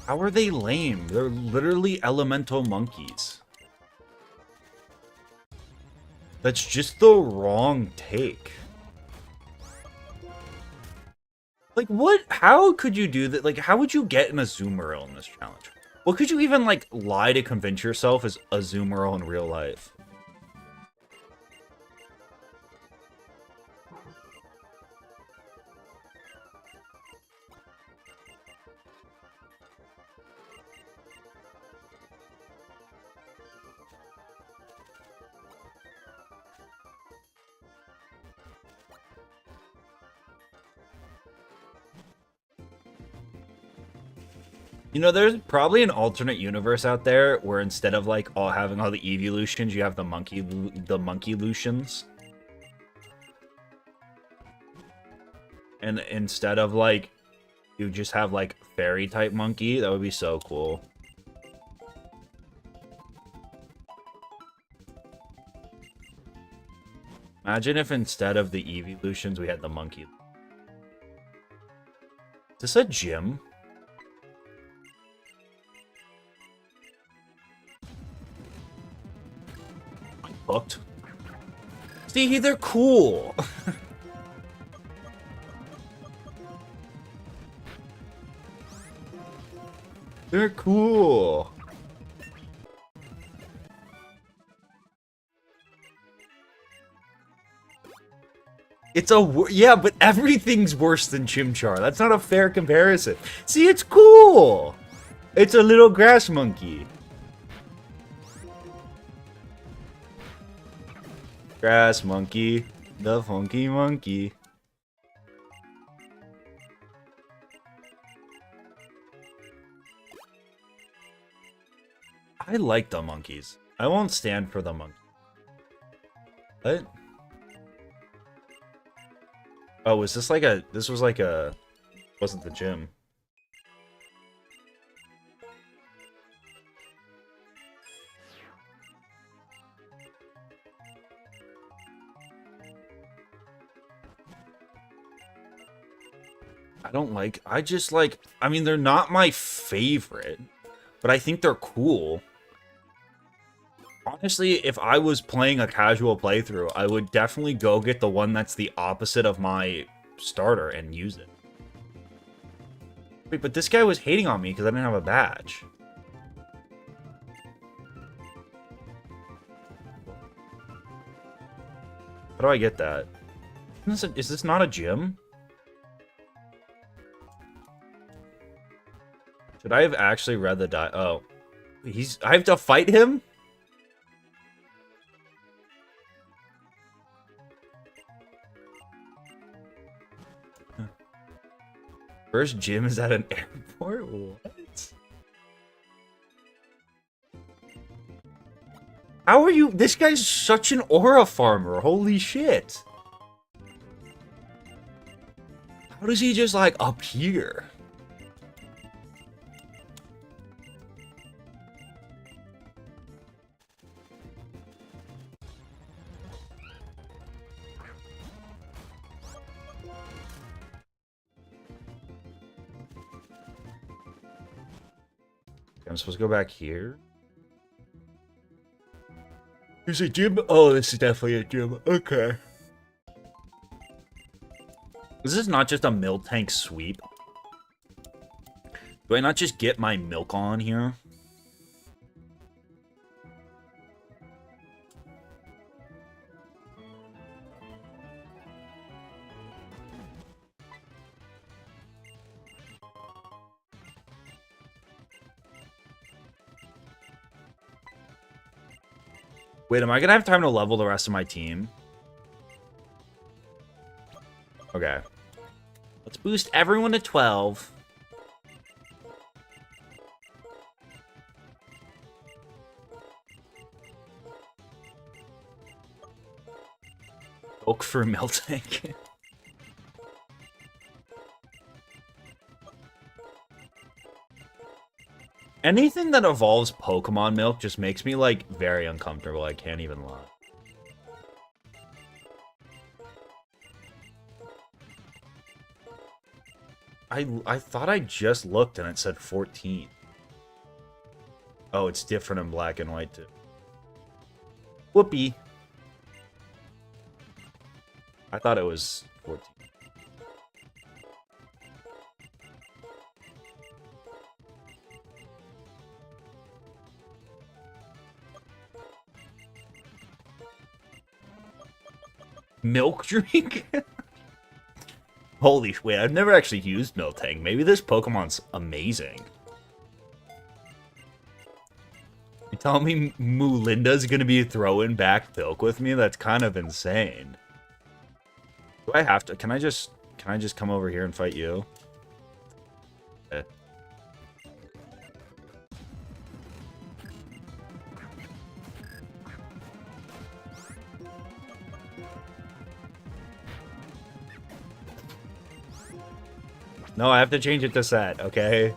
How are they lame? They're literally elemental monkeys. That's just the wrong take. Like, what? How could you do that? Like, how would you get an Azumarill in this challenge? What could you even, like, lie to convince yourself is Azumarill in real life? You know, there's probably an alternate universe out there where instead of like having all the evolutions, you have the monkey Lutions. And instead of like you just have like fairy type monkey, that would be so cool. Imagine if instead of the evolutions we had the monkey. Is this a gym? Hooked. See, they're cool. They're cool. It's a yeah, but everything's worse than Chimchar. That's not a fair comparison. See, it's cool. It's a little grass monkey. Grass monkey, the funky monkey. I like the monkeys. I won't stand for the monkey. What? Oh, was this like a... This was like a... Wasn't the gym. I just like, I mean, they're not my favorite, but I think they're cool. Honestly, if I was playing a casual playthrough, I would definitely go get the one that's the opposite of my starter and use it. Wait, but this guy was hating on me because I didn't have a badge. How do I get that? Is this not a gym? Should I have actually read the Oh. I have to fight him? First gym is at an airport? What? How are you? This guy's such an aura farmer. Holy shit. How does he just, like, appear? I'm supposed to go back here? There's a gym? Oh, this is definitely a gym. Okay. Is this not just a milk tank sweep? Do I not just get my milk on here? Wait, am I gonna have time to level the rest of my team? Okay. Let's boost everyone to 12. Oak for melting. Anything that involves Pokemon milk just makes me, like, very uncomfortable. I can't even lie. I thought I just looked and it said 14. Oh, it's different in black and white, too. Whoopee. I thought it was 14. Milk drink? Holy wait, I've never actually used Miltank. Maybe this Pokemon's amazing. You telling me Moolinda's gonna be throwing back milk with me? That's kind of insane. Do I have to? Can I just come over here and fight you? Okay. No, I have to change it to set, okay?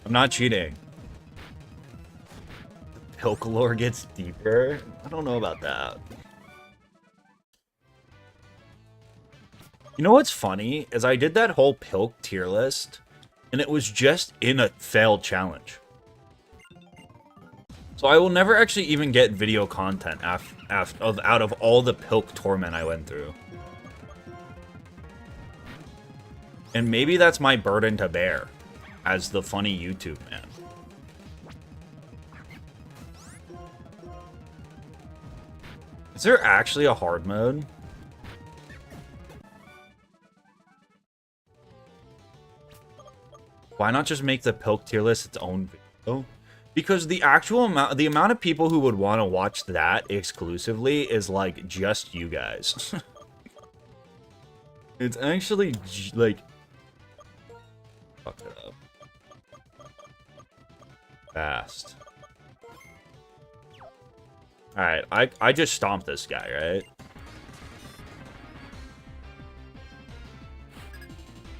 I'm not cheating. Pilk lore gets deeper? I don't know about that. You know what's funny? Is I did that whole Pilk tier list, and it was just in a failed challenge. So I will never actually even get video content out of all the Pilk torment I went through. And maybe that's my burden to bear as the funny YouTube man. Is there actually a hard mode? Why not just make the Pilk tier list its own video? Because the amount of people who would want to watch that exclusively is like just you guys. It's actually like fuck it up. Fast. Alright, I just stomped this guy, right?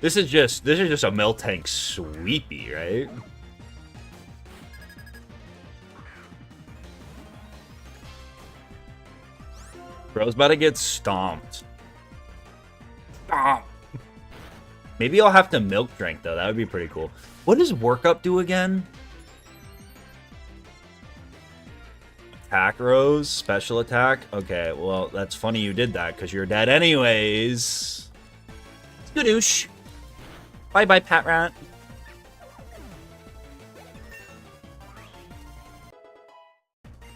This is just a Miltank sweepy, right? Bro's about to get stomped. Stomp. Maybe I'll have to milk drink, though. That would be pretty cool. What does work up do again? Attack rose, special attack. Okay, well, that's funny you did that, because you're dead anyways. Skadoosh. Bye-bye, Pat Rat.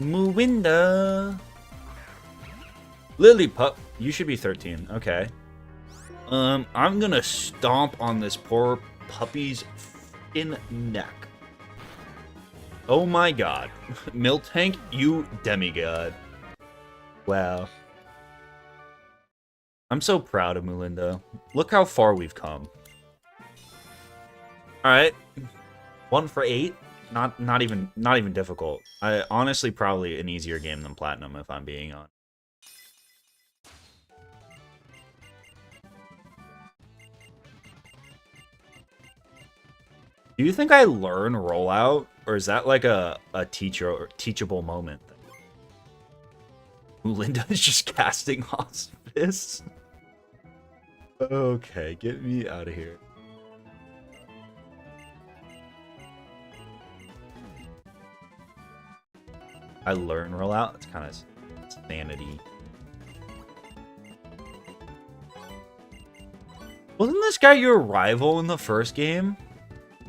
Moowinda. Lillipup. You should be 13. Okay. I'm gonna stomp on this poor puppy's f***ing neck. Oh my god. Miltank, you demigod. Wow. I'm so proud of Moolinda. Look how far we've come. Alright. 1 for 8. Not even difficult. Honestly probably an easier game than Platinum if I'm being honest. Do you think I learn rollout, or is that like a teachable moment? Moolinda is just casting Hospice. Okay, get me out of here. I learn rollout. It's kind of sanity. Wasn't this guy your rival in the first game?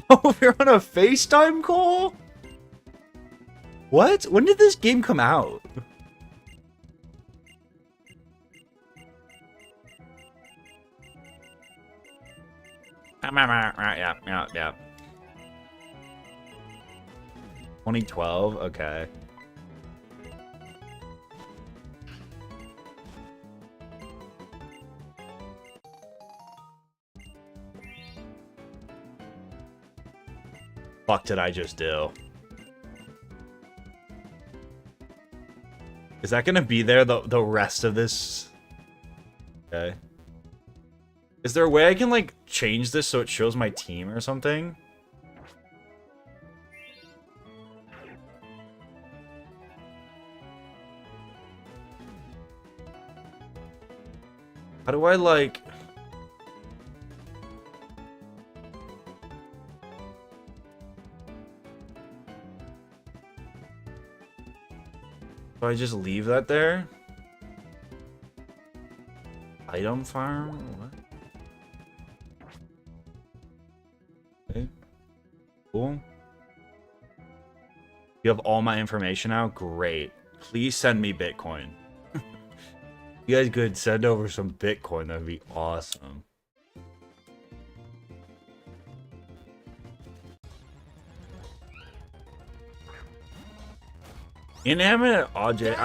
Oh, we're on a FaceTime call? What? When did this game come out? Yeah. 2012? Okay. Fuck did I just do? Is that gonna be there the rest of this? Okay. Is there a way I can like change this so it shows my team or something? How do I like... Do I just leave that there? Item farm? What? Okay. Cool. You have all my information now? Great. Please send me Bitcoin. You guys could send over some Bitcoin. That'd be awesome. Inanimate object.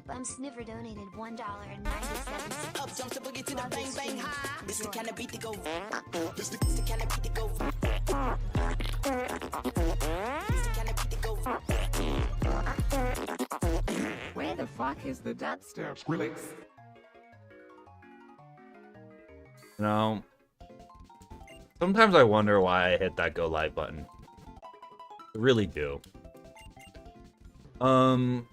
Bum Sniffer donated $1.97. Up jump the boogie to the bang bang high. This the kind of beat to go. This the kind of beat to go. This the kind of beat to go. Where the fuck is the dubstep, Skrillex? You know, sometimes I wonder why I hit that go live button. I really do. Okay.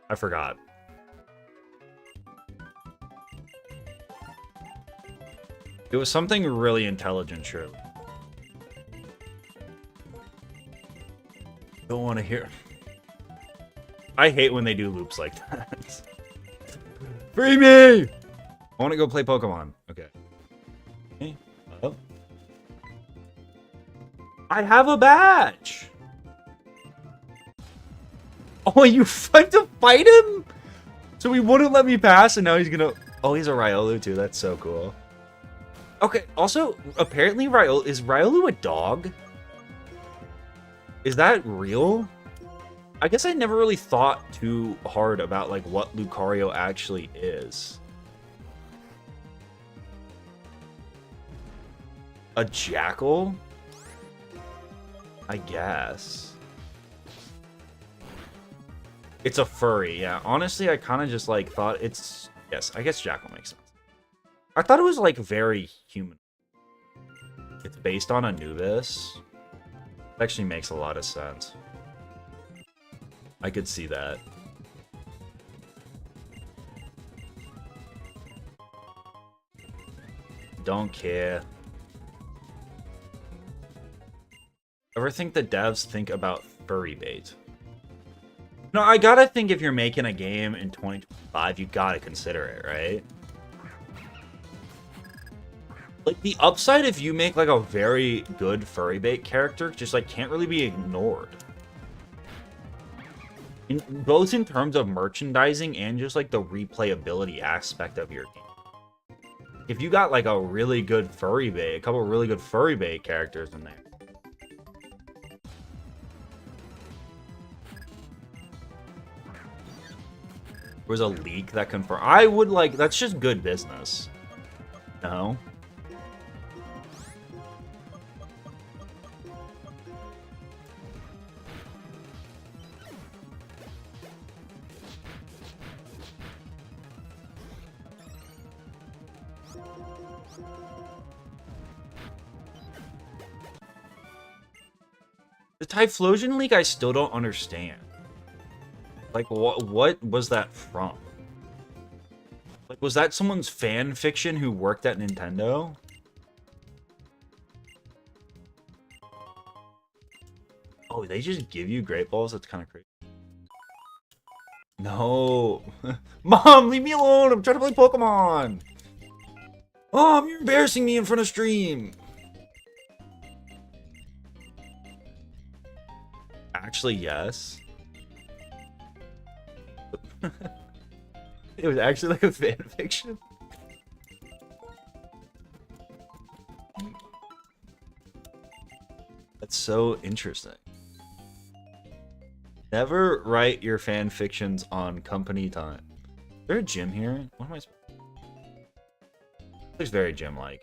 I forgot. It was something really intelligent, surely. Don't want to hear. I hate when they do loops like that. Free me! I want to go play Pokemon. Okay. Oh. I have a badge! Oh, you fight to fight him? So he wouldn't let me pass, and now he's gonna... Oh, he's a Riolu, too. That's so cool. Okay, also, apparently is Riolu a dog? Is that real? I guess I never really thought too hard about, like, what Lucario actually is. A jackal? I guess. It's a furry, yeah. Honestly, I kind of just, like, thought it's... Yes, I guess jackal makes sense. I thought it was, like, very human. It's based on Anubis. It actually makes a lot of sense. I could see that. don't care. Ever think the devs think about furry bait? No, I gotta think if you're making a game in 2025, you gotta consider it, right? Like, the upside if you make, like, a very good furry bait character just, like, can't really be ignored. Both in terms of merchandising and just, like, the replayability aspect of your game. If you got, like, a really good furry bait, a couple of really good furry bait characters in there. Was a leak that confirmed. I would like, that's just good business. No? The Typhlosion leak I still don't understand. Like, what was that from? Like, was that someone's fan fiction who worked at Nintendo? Oh, they just give you Great Balls? That's kind of crazy. No. Mom, leave me alone. I'm trying to play Pokemon. Mom, you're embarrassing me in front of stream. Actually, yes. It was actually like a fan fiction. That's so interesting. Never write your fan fictions on company time. Is there a gym here? What am I? Looks very gym-like.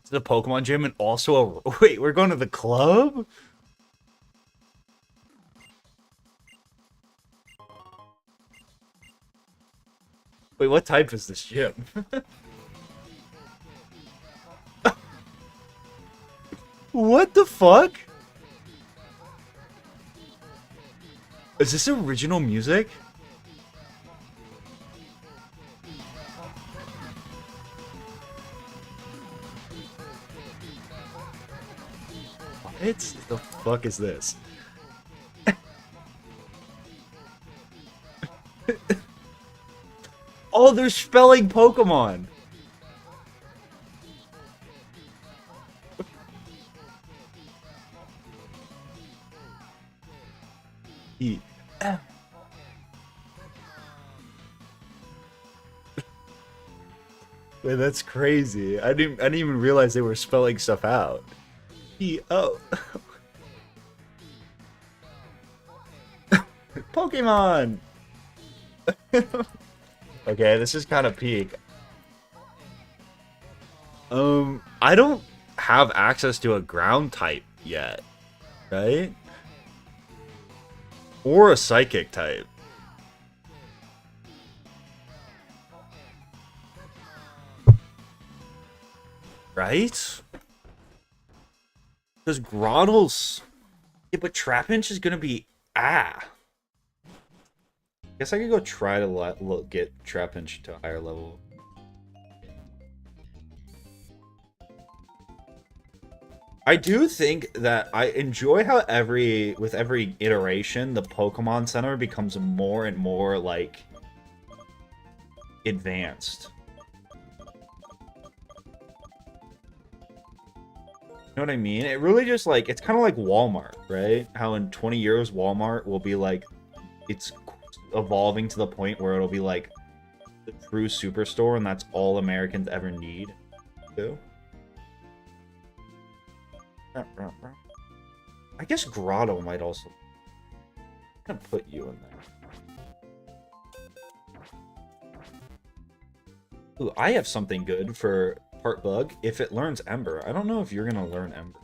The Pokemon gym and also a... Wait, we're going to the club? Wait, what type is this gym? What the fuck? Is this original music? What the fuck is this? Oh, they're spelling Pokemon. Wait, that's crazy. I didn't even realize they were spelling stuff out. Oh. Pokemon. Okay, this is kind of peak. I don't have access to a ground type yet, right? Or a psychic type. Right? Because Grottle's... Yeah, but Trapinch is gonna be... Guess I could go try to get Trapinch to a higher level. I do think that I enjoy how with every iteration, the Pokemon Center becomes more and more, like, advanced. You know what I mean? It really just, like, it's kind of like Walmart, right? How in 20 years, Walmart will be, like, it's evolving to the point where it'll be, like, the true superstore, and that's all Americans ever need to. I guess Grotto might also... I'm gonna put you in there. Ooh, I have something good for Part Bug. If it learns Ember. I don't know if you're gonna learn Ember.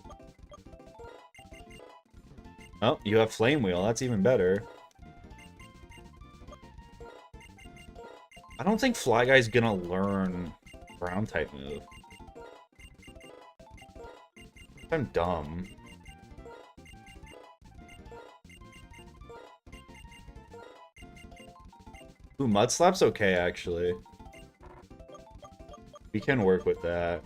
Oh, you have Flame Wheel. That's even better. I don't think Fly Guy's gonna learn Ground type move. I'm dumb. Ooh, Mud Slap's okay, actually. We can work with that.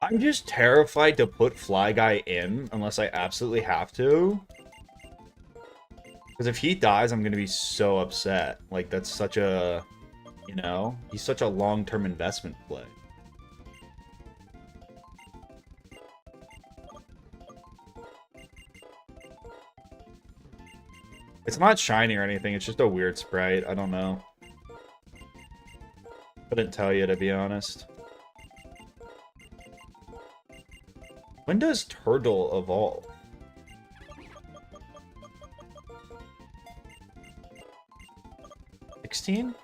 I'm just terrified to put Fly Guy in unless I absolutely have to. Because if he dies, I'm going to be so upset. Like, that's such a... You know? He's such a long-term investment play. It's not shiny or anything. It's just a weird sprite. I don't know. Couldn't tell you, to be honest. When does Turtle evolve? $16?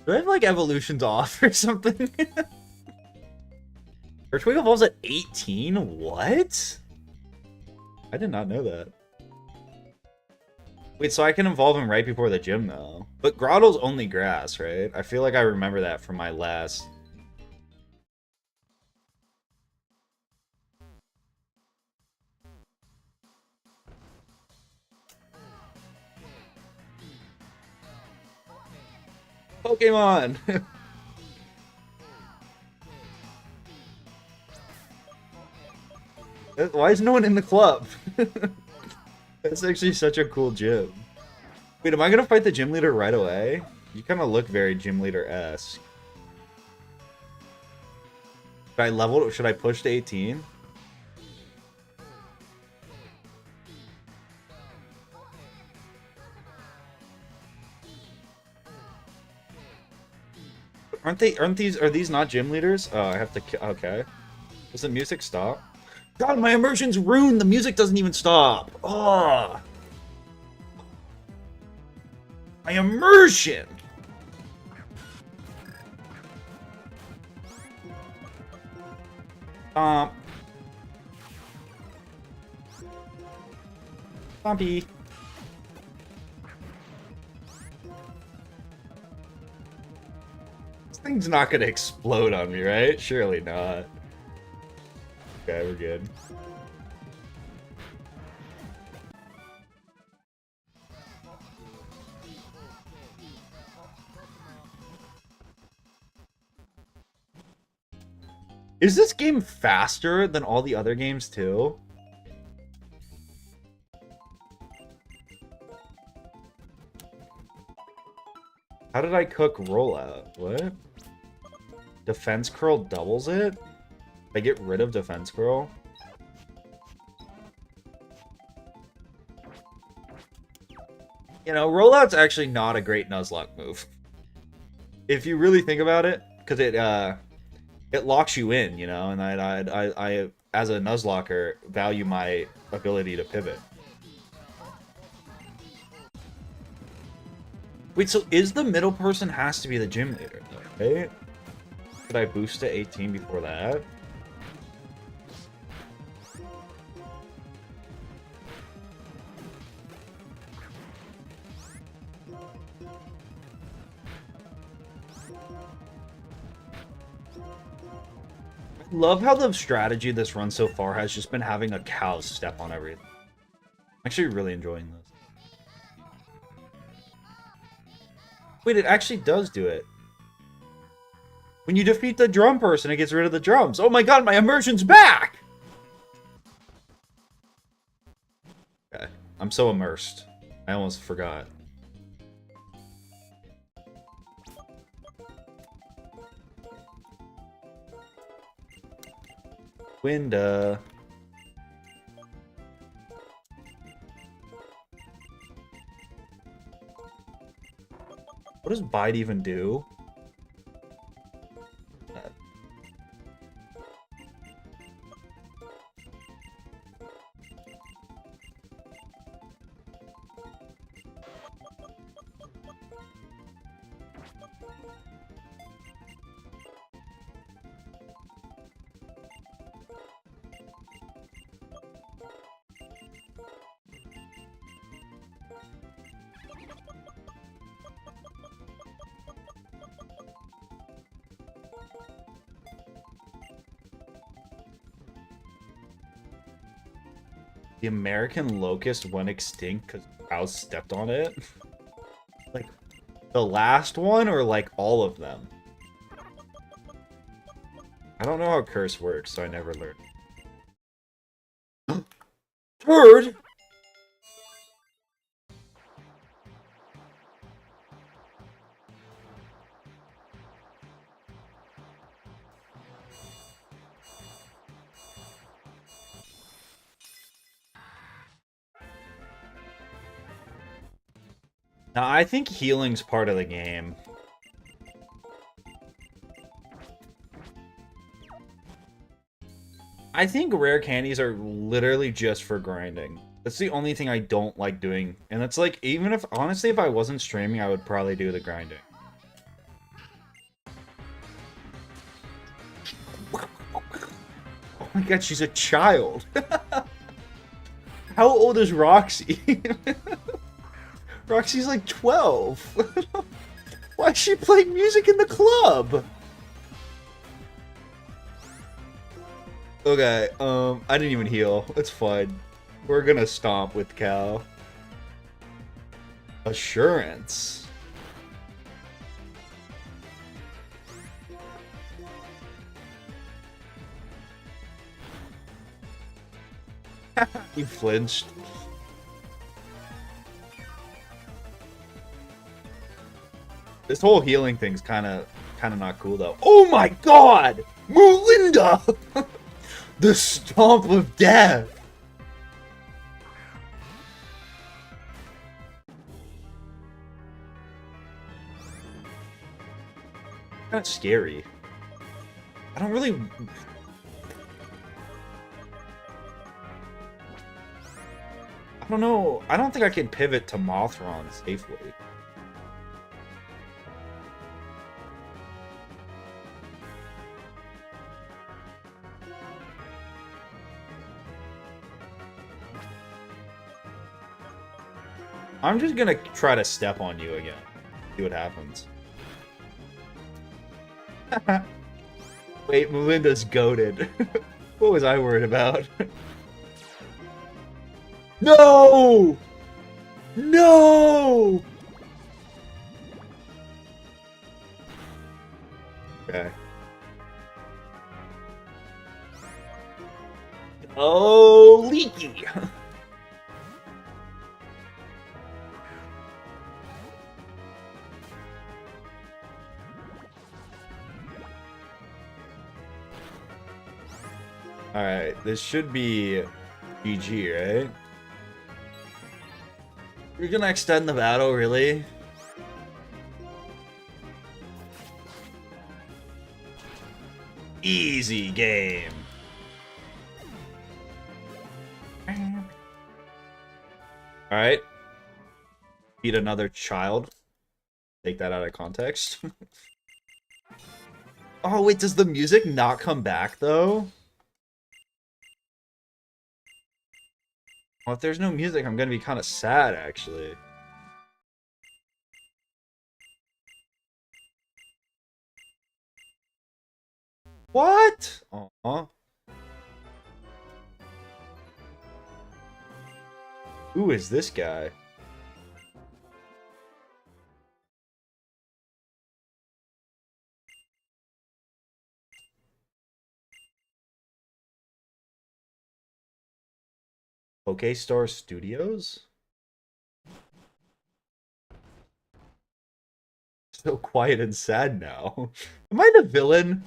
Do I have, like, evolutions off or something? Earthquake evolves at 18? What? I did not know that. Wait, so I can evolve him right before the gym, though. But Grottle's only grass, right? I feel like I remember that from my last... Pokemon! Why is no one in the club? That's actually such a cool gym. Wait, am I gonna fight the gym leader right away? You kind of look very gym leader-esque. Should I level? Should I push to 18? Are these not gym leaders? Oh, I have to, okay. Does the music stop? God, my immersion's ruined! The music doesn't even stop! Oh! My immersion! Stompy. This thing's not gonna explode on me, right? Surely not. Okay, we're good. Is this game faster than all the other games, too? How did I cook rollout? What? Defense curl doubles it? I get rid of defense curl? You know, rollout's actually not a great Nuzlocke move. If you really think about it, because it locks you in, you know, and I as a Nuzlocker, value my ability to pivot. Wait, so is the middle person has to be the gym leader, though, right? Could I boost to 18 before that? Love how the strategy this run so far has just been having a cow step on everything. I'm actually really enjoying this. Wait, it actually does do it. When you defeat the drum person, it gets rid of the drums. Oh my god, my immersion's back! Okay, I'm so immersed. I almost forgot. Winda. What does bite even do? The American locust went extinct because cows stepped on it. Like, the last one or like all of them? I don't know how curse works, so I never learned. Turd! Now, I think healing's part of the game. I think rare candies are literally just for grinding. That's the only thing I don't like doing. And it's like, even if, honestly, if I wasn't streaming, I would probably do the grinding. Oh my god, she's a child. How old is Roxy? Roxy's like 12. Why is she playing music in the club? Okay, I didn't even heal. It's fine. We're gonna stomp with Cal. Assurance. He flinched. This whole healing thing's kind of not cool though. Oh my god! Melinda! The stomp of death. Kind of scary. I don't really. I don't know. I don't think I can pivot to Mothron safely. I'm just gonna try to step on you again. See what happens. Wait, Melinda's goated. What was I worried about? No! No! Okay. Oh, leaky! Alright, this should be GG, right? You're gonna extend the battle, really? Easy game. Alright. Beat another child. Take that out of context. Oh, wait, does the music not come back, though? Well, if there's no music, I'm gonna be kind of sad, actually. What? Aw. Who is this guy? Star Studios? So quiet and sad now. Am I the villain?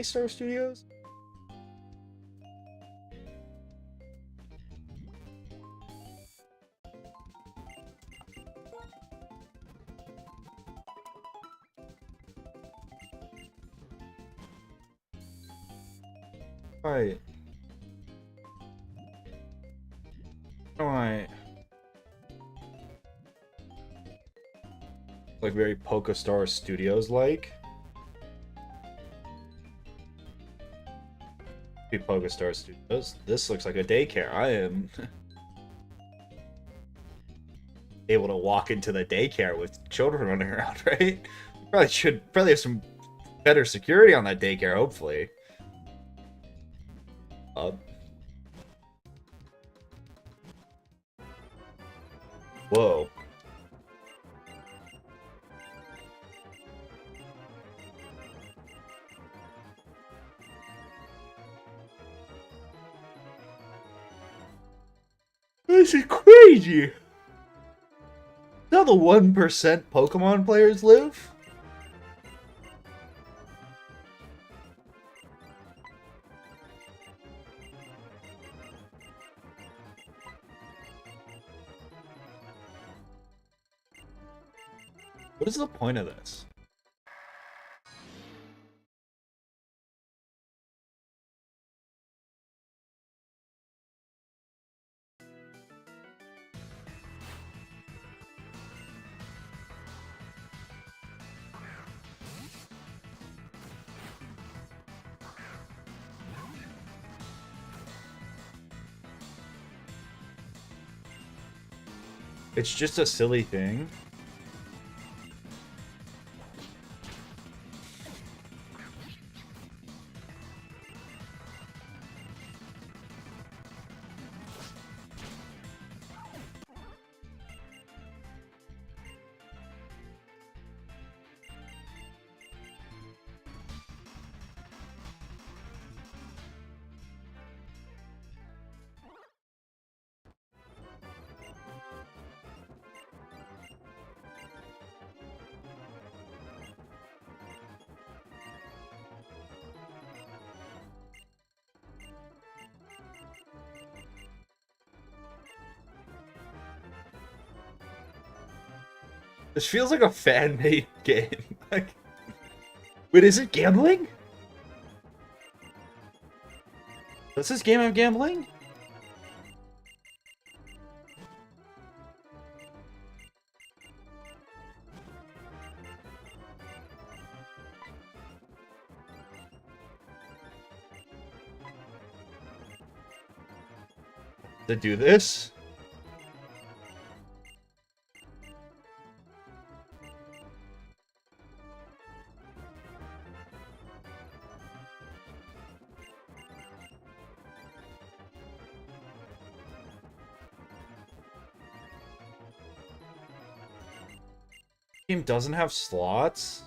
Star Studios? Right. Alright. Like very Star Studios like. Be Star Studios. This looks like a daycare. I am able to walk into the daycare with children running around, right? Probably have some better security on that daycare, hopefully. Up. Whoa. This is crazy! How the 1% Pokemon players live? What is the point of this? It's just a silly thing. This feels like a fan-made game. Like, wait, is it gambling? Does this game have gambling? To do this? Game doesn't have slots?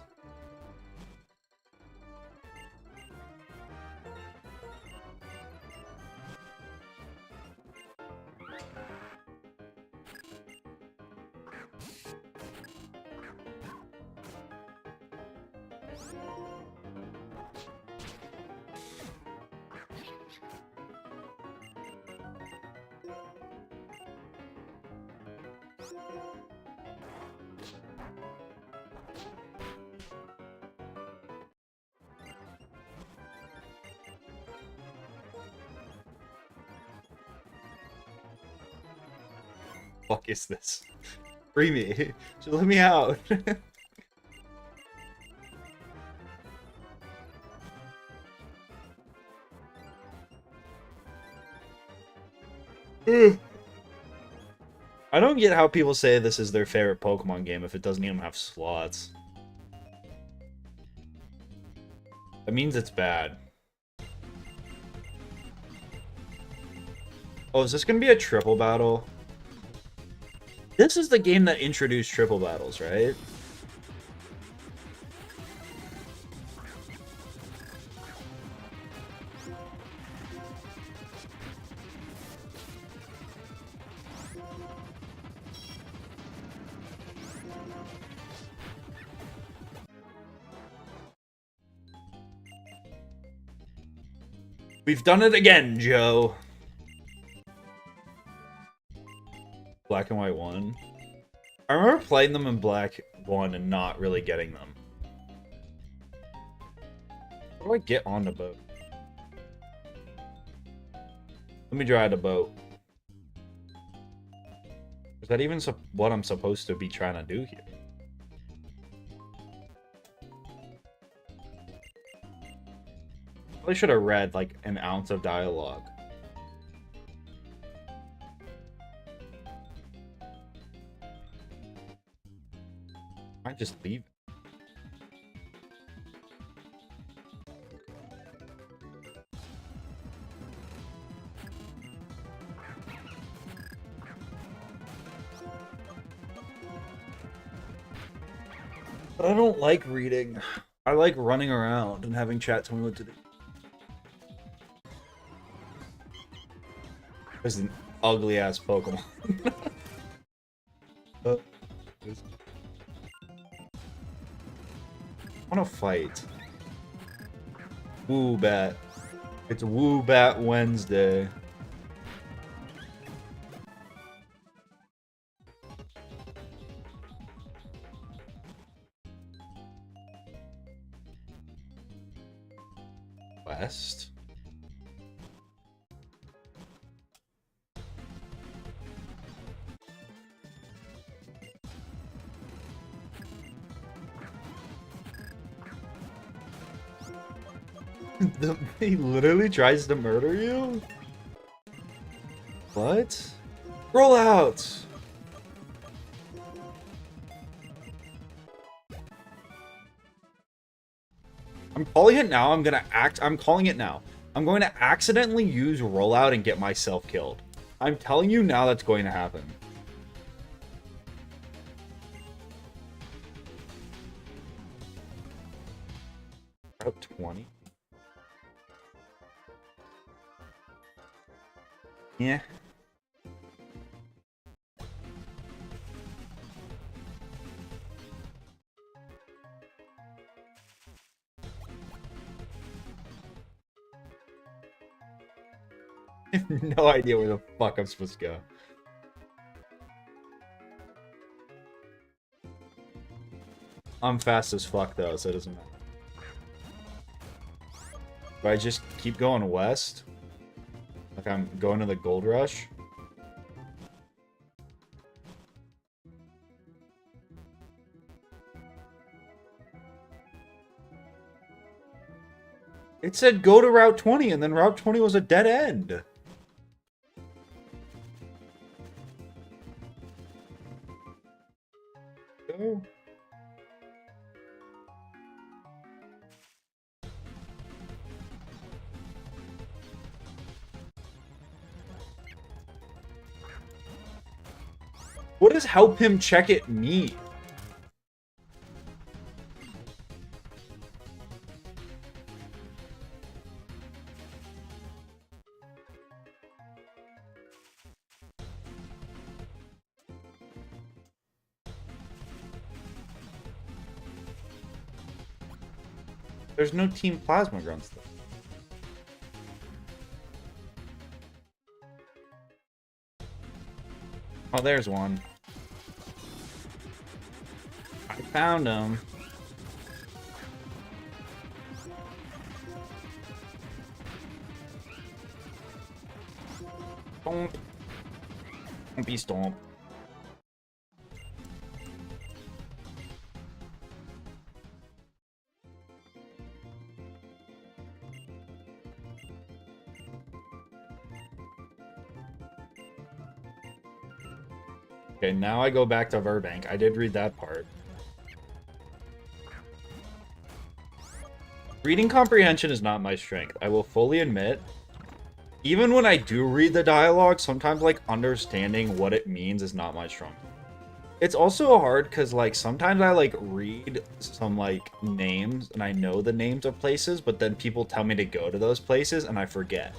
Fuck is this? Free me. Just let me out. I don't get how people say this is their favorite Pokemon game if it doesn't even have slots. That means it's bad. Oh, is this gonna be a triple battle? This is the game that introduced triple battles, right? We've done it again, Joe. Black and White 1. I remember playing them in Black 1 and not really getting them. How do I get on the boat? Let me drive the boat. Is that even what I'm supposed to be trying to do here? Probably should have read like an ounce of dialogue. I just leave. But I don't like reading. I like running around and having chat tell me what to do. There's an ugly ass Pokemon. I wanna fight. Woobat. It's Woobat Wednesday. West. He literally tries to murder you? What? Roll out! I'm calling it now. I'm calling it now. I'm going to accidentally use rollout and get myself killed. I'm telling you now that's going to happen. Route 20. Yeah. I have no idea where the fuck I'm supposed to go. I'm fast as fuck though, so it doesn't matter. Do I just keep going west? Like I'm going to the gold rush? It said go to Route 20, and then Route 20 was a dead end. Go. What does help him check it mean? There's no Team Plasma Grunts though. Oh, there's one. I found him. Stomp. Stompy stomp. Okay, now I go back to Burbank. I did read that part. Reading comprehension is not my strength. I will fully admit. Even when I do read the dialogue, sometimes, like, understanding what it means is not my strength. It's also hard because, like, sometimes I, like, read some, like, names and I know the names of places, but then people tell me to go to those places and I forget.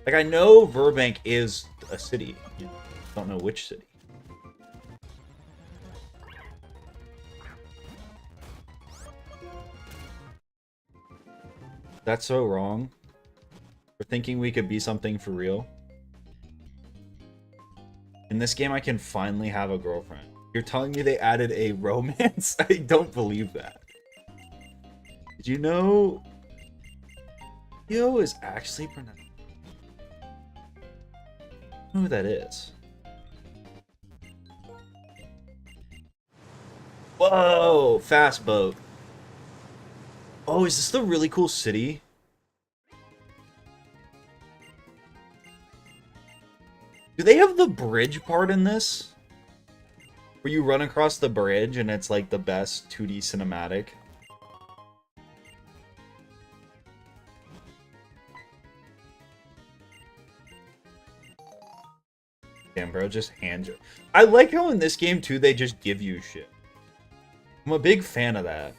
Like, I know Burbank is a city. You don't know which city. That's so wrong. We're thinking we could be something for real. In this game, I can finally have a girlfriend. You're telling me they added a romance? I don't believe that. Did you know... Yo is actually pronounced... I don't know who that is. Whoa! Fast boat. Oh, is this the really cool city? Do they have the bridge part in this? Where you run across the bridge and it's like the best 2D cinematic? Damn, bro, just hand you. I like how in this game, too, they just give you shit. I'm a big fan of that.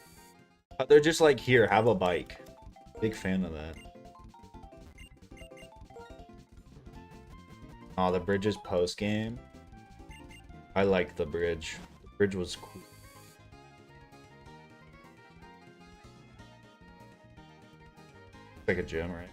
They're just like, here, have a bike. Big fan of that. Oh, the bridge is post-game. I like the bridge. The bridge was cool. Like a gym, right?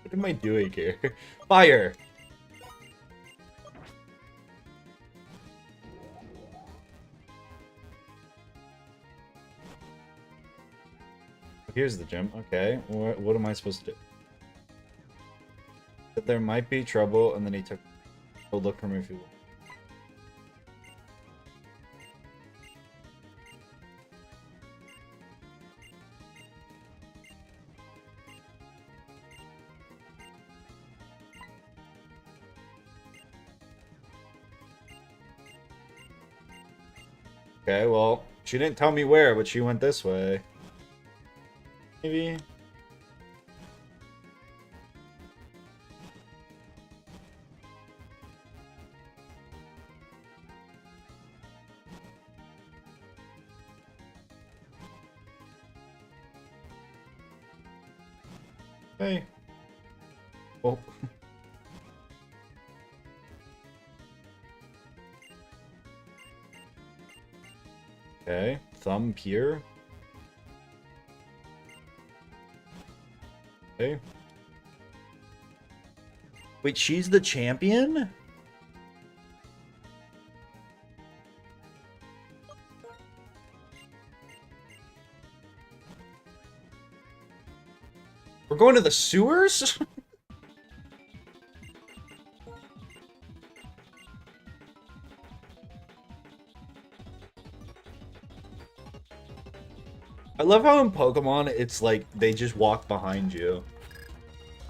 What am I doing here? Fire! Here's the gym. Okay, what am I supposed to do? That there might be trouble, and then he took. Oh, look for me if you will. Okay, well, she didn't tell me where, but she went this way. Maybe. Hey. Oh. Okay, thumb pier. Okay. Wait, she's the champion? We're going to the sewers? I love how in Pokemon, it's like, they just walk behind you.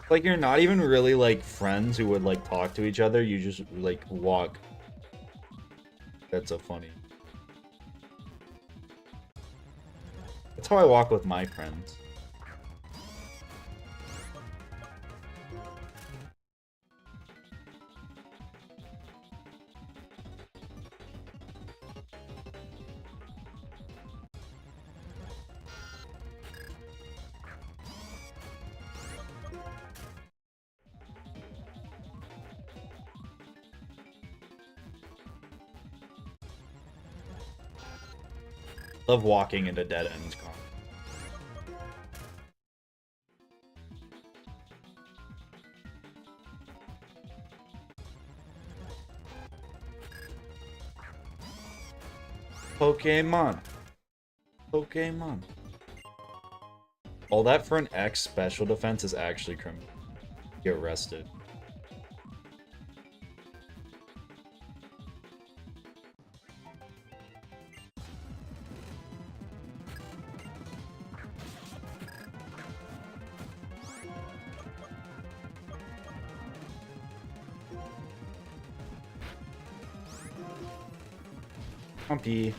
Like, you're not even really, like, friends who would, like, talk to each other. You just, like, walk. That's so funny. That's how I walk with my friends. Love walking into dead ends. Pokemon. Pokemon. All that for an X special defense is actually criminal. Get arrested. Humpy.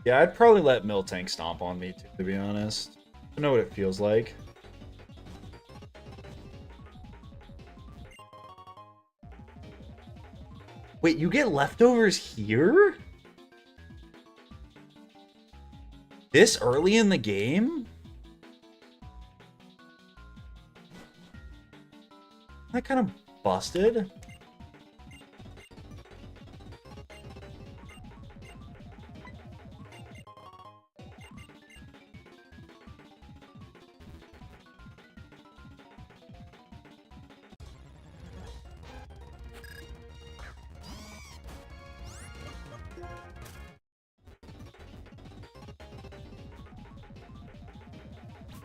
Yeah, I'd probably let Miltank stomp on me, too, to be honest. I know what it feels like. Wait, you get leftovers here? This early in the game? That kind of busted.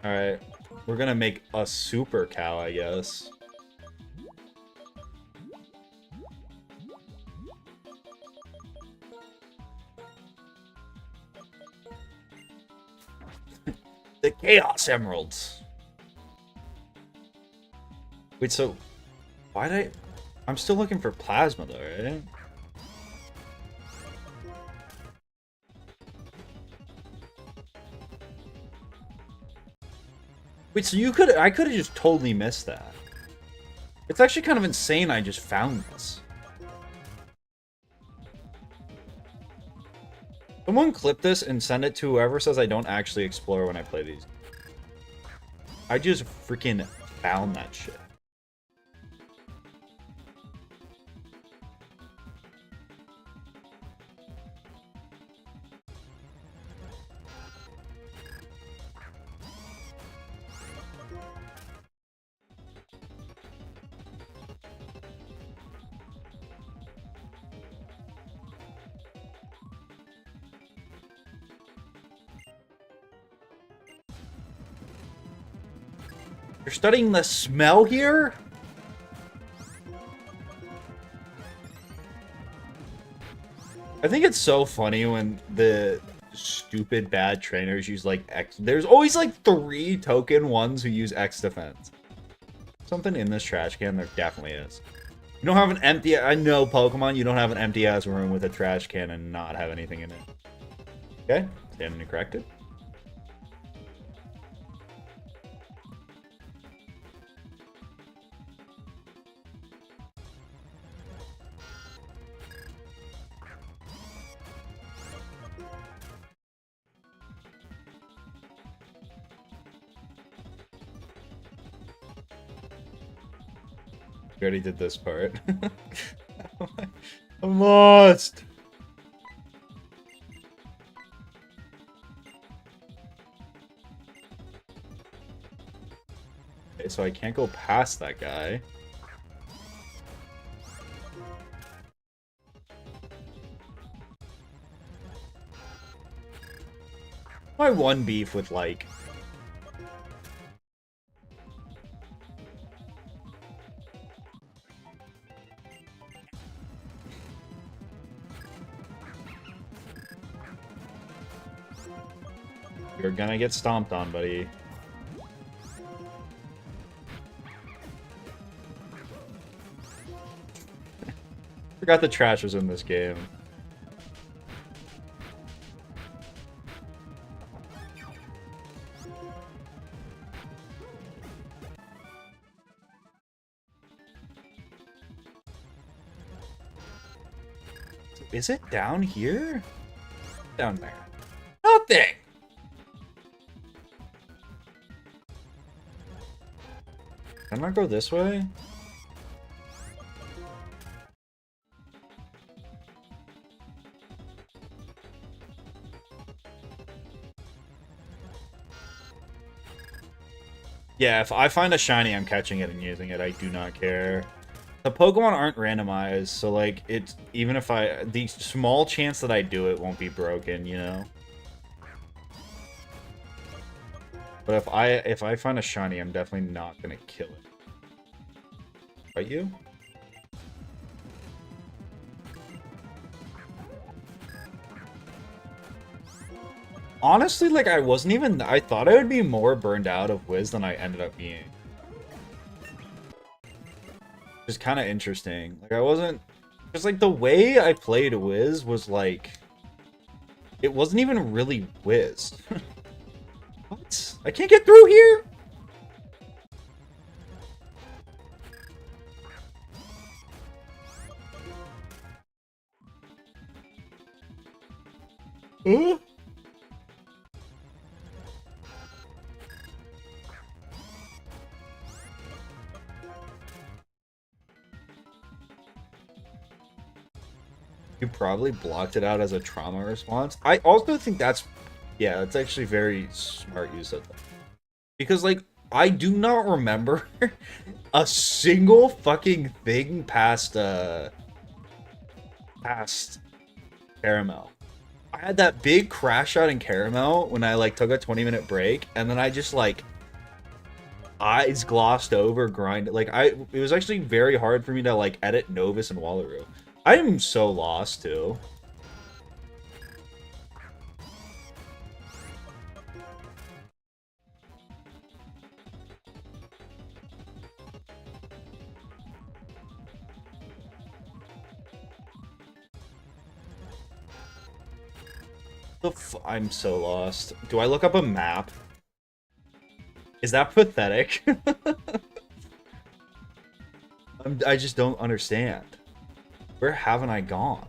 Alright, we're gonna make a super cow, I guess. The Chaos Emeralds. Wait, so why did I'm still looking for plasma though, right? Wait, so I could have just totally missed that. It's actually kind of insane I just found this. Someone clip this and send it to whoever says I don't actually explore when I play these. I just freaking found that shit. You're studying the smell here? I think it's so funny when the stupid bad trainers use like X. There's always like 3 token ones who use X defense. Something in this trash can, there definitely is. You don't have an empty. I know Pokemon. You don't have an empty ass room with a trash can and not have anything in it. Okay, standing corrected. We already did this part. I'm lost. Okay, so I can't go past that guy. My one beef with like you're gonna get stomped on, buddy. Forgot the trash was in this game. Is it down here? Down there. Nothing! Can I go this way? Yeah, if I find a shiny, I'm catching it and using it. I do not care. The Pokemon aren't randomized, so like it's even if the small chance that I do it won't be broken, you know. But if I find a shiny, I'm definitely not gonna kill it. Fight you? Honestly, like I thought I would be more burned out of Wiz than I ended up being. Which is kind of interesting. Like I wasn't, just like the way I played Wiz was like, it wasn't even really Wiz. What? I can't get through here? Huh? You probably blocked it out as a trauma response. I also think that's, yeah, that's actually very smart use of that. Because, like, I do not remember a single fucking thing past Caramel. I had that big crash out in Caramel when I, like, took a 20-minute break, and then I just, like, eyes glossed over, grind. Like, it was actually very hard for me to, like, edit Novus and Wallaroo. I am so lost, too. I'm so lost. Do I look up a map? Is that pathetic? I just don't understand. Where haven't I gone?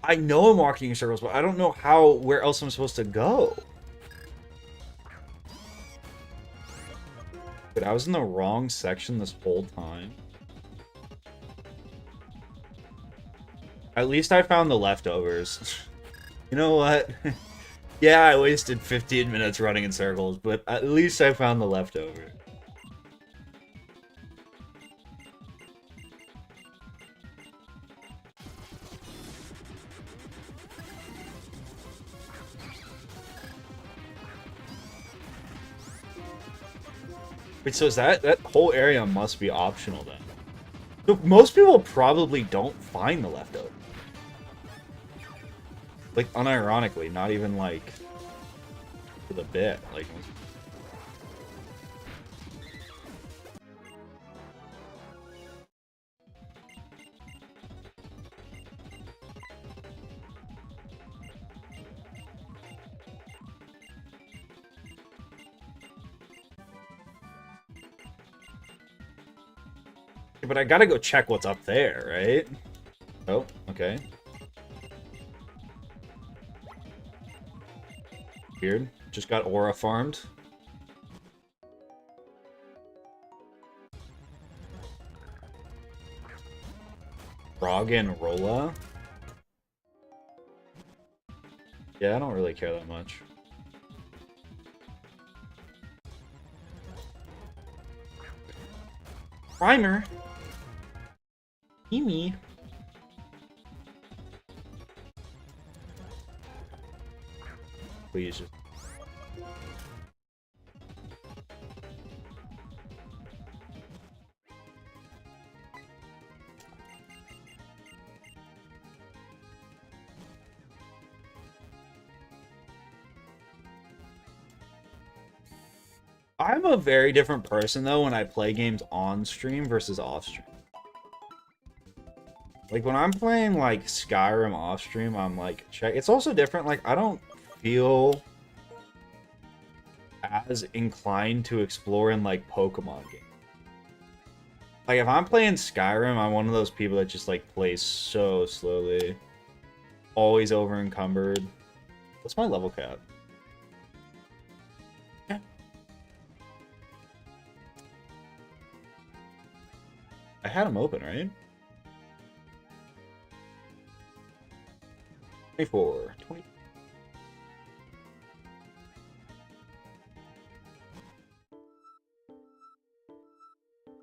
I know I'm walking in circles, but I don't know where else I'm supposed to go. But I was in the wrong section this whole time. At least I found the leftovers. You know what? Yeah, I wasted 15 minutes running in circles, but at least I found the leftover. Wait, so is that whole area must be optional then? So most people probably don't find the leftover. Like, unironically, not even like for the bit. Like, but I gotta go check what's up there, right? Oh, okay. Weird. Just got aura farmed. Frog and Rolla. Yeah, I don't really care that much. Primer. Emi. Please just. I'm a very different person though when I play games on stream versus off stream. Like when I'm playing like Skyrim off stream, I'm like check. It's also different. Like I don't feel as inclined to explore in like Pokemon games. Like if I'm playing Skyrim, I'm one of those people that just like plays so slowly, always over encumbered. What's my level cap? Yeah. I had them open, right? 24, 20.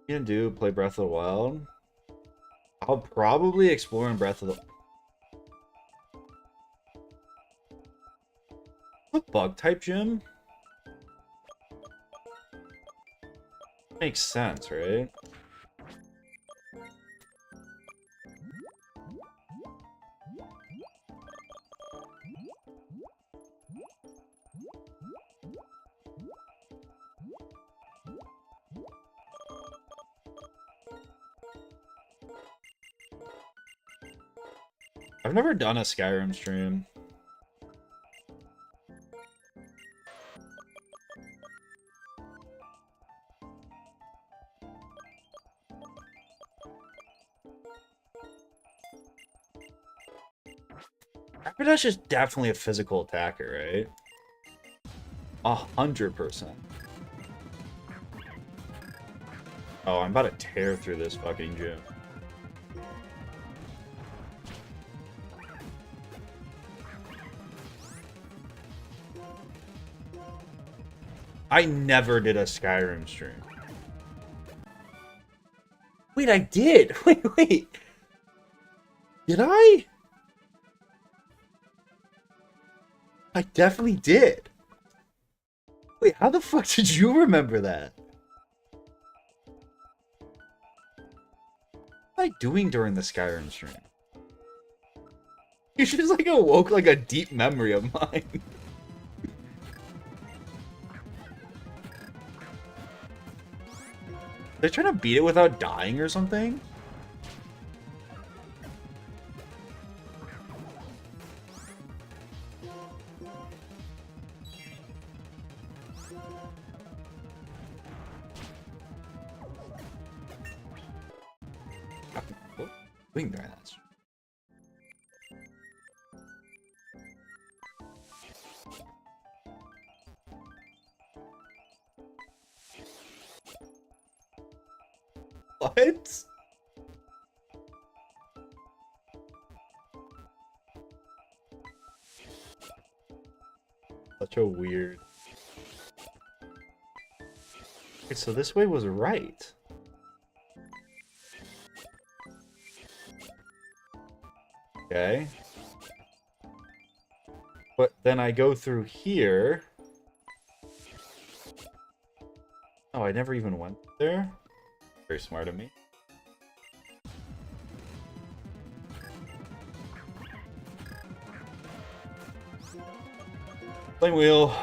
You gonna do play Breath of the Wild? I'll probably explore in Breath of the bug type gym? Makes sense, right? I've never done a Skyrim stream. Rapidash is definitely a physical attacker, right? 100%. Oh, I'm about to tear through this fucking gym. I never did a Skyrim stream. Wait, I did! Wait. Did I? I definitely did. Wait, how the fuck did you remember that? What was I doing during the Skyrim stream? You just like awoke like a deep memory of mine. They're trying to beat it without dying or something? We can try that. What? Such a weird... Okay, so this way was right. Okay. But then I go through here. Oh, I never even went there? Very smart of me. Flame wheel.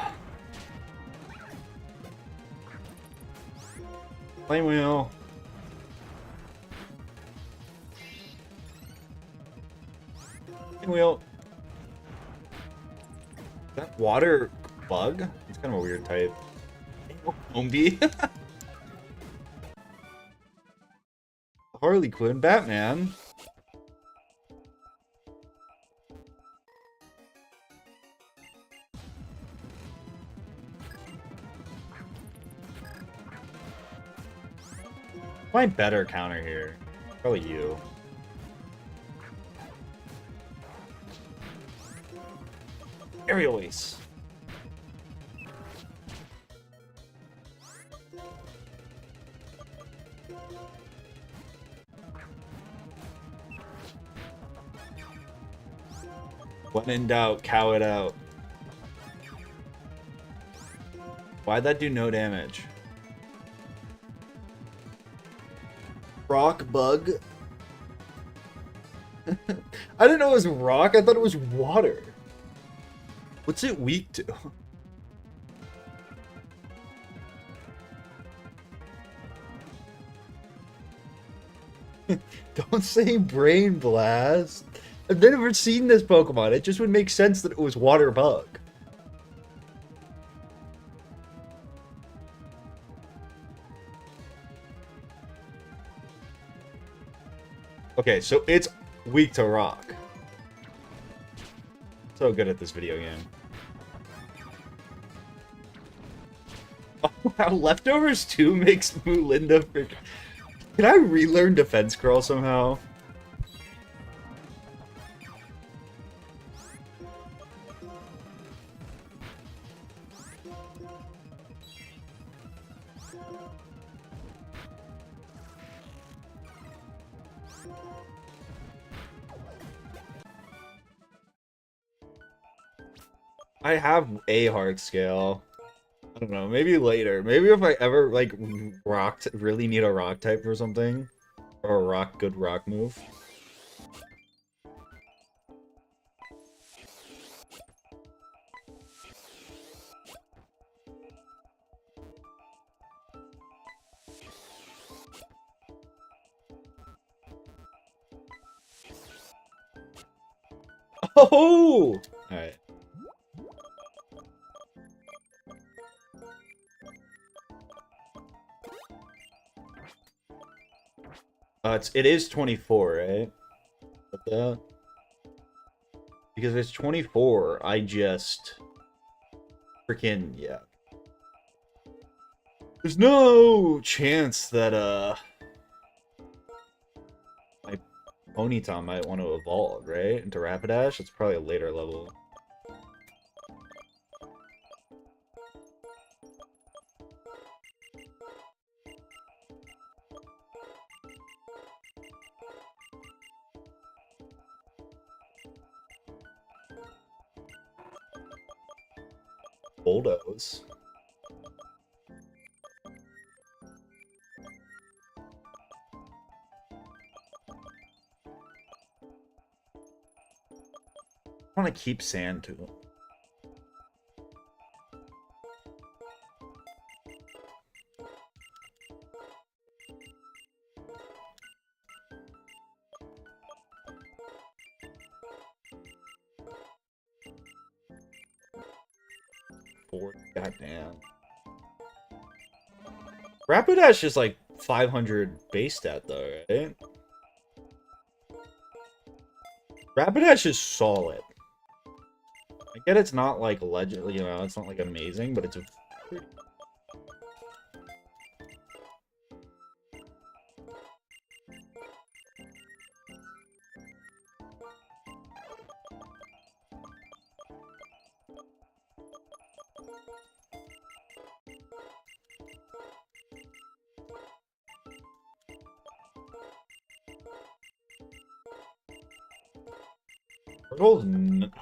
Flame wheel. Flame wheel. Is that water bug? It's kind of a weird type. Zombie. Harley Quinn, Batman. My better counter here. Probably you. Aerial Ace. When in doubt, cow it out. Why'd that do no damage? Rock bug? I didn't know it was rock, I thought it was water. What's it weak to? Don't say Brain Blast. I've never seen this Pokemon. It just would make sense that it was Water Bug. Okay, so it's weak to rock. So good at this video game. Oh wow, Leftovers 2 makes Moolinda for... Can I relearn Defense Curl somehow? I have a heart scale. I don't know, maybe later. Maybe if I ever, like, really need a rock type or something. Or a good rock move. Oh! Alright. It is 24, right? But because if it's 24, I just freaking yeah. There's no chance that my Ponyta might want to evolve, right? Into Rapidash. It's probably a later level. Bulldoze. I want to keep sand too. Goddamn. Rapidash is like 500 base stat though, right? Rapidash is solid. I get it's not like legend, you know, it's not like amazing, but it's a pretty...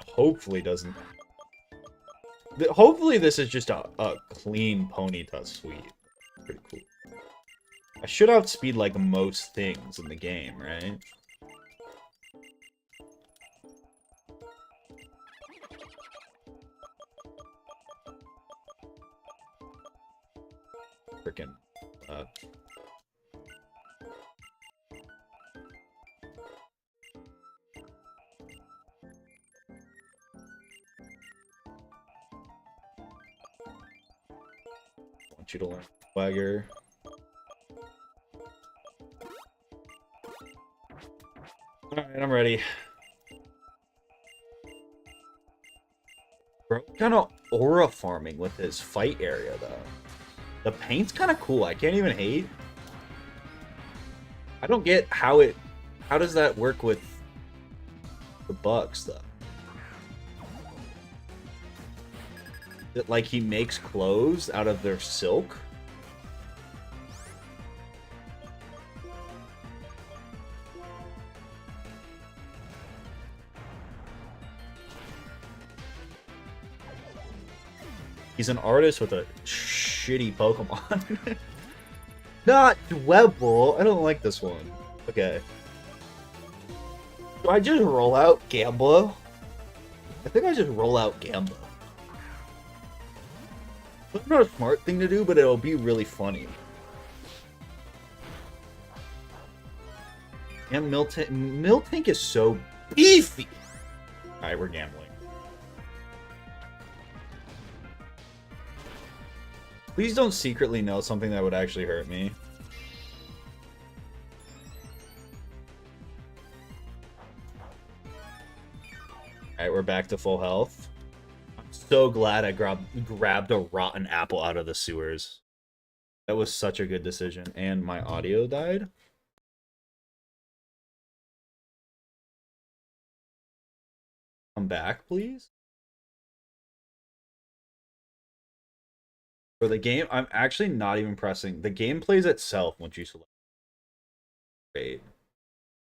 Hopefully doesn't. Hopefully this is just a clean Ponyta sweep. Pretty cool. I should outspeed like most things in the game, right? Freaking. Want you to learn swagger. Alright, I'm ready. Bro, kind of aura farming with his fight area, though. The paint's kind of cool. I can't even hate. I don't get how it... How does that work with the bugs, though? Is it like he makes clothes out of their silk? He's an artist with a shitty Pokemon. Not Dwebble. I don't like this one. Okay. Do I just roll out Gambler? I think I just roll out Gambler. It's not a smart thing to do, but it'll be really funny. And Miltank is so beefy. Alright, we're gambling. Please don't secretly know something that would actually hurt me. Alright, we're back to full health. I'm so glad I grabbed a rotten apple out of the sewers. That was such a good decision. And my audio died. Come back, please. For the game, I'm actually not even pressing. The game plays itself once you select. Wait.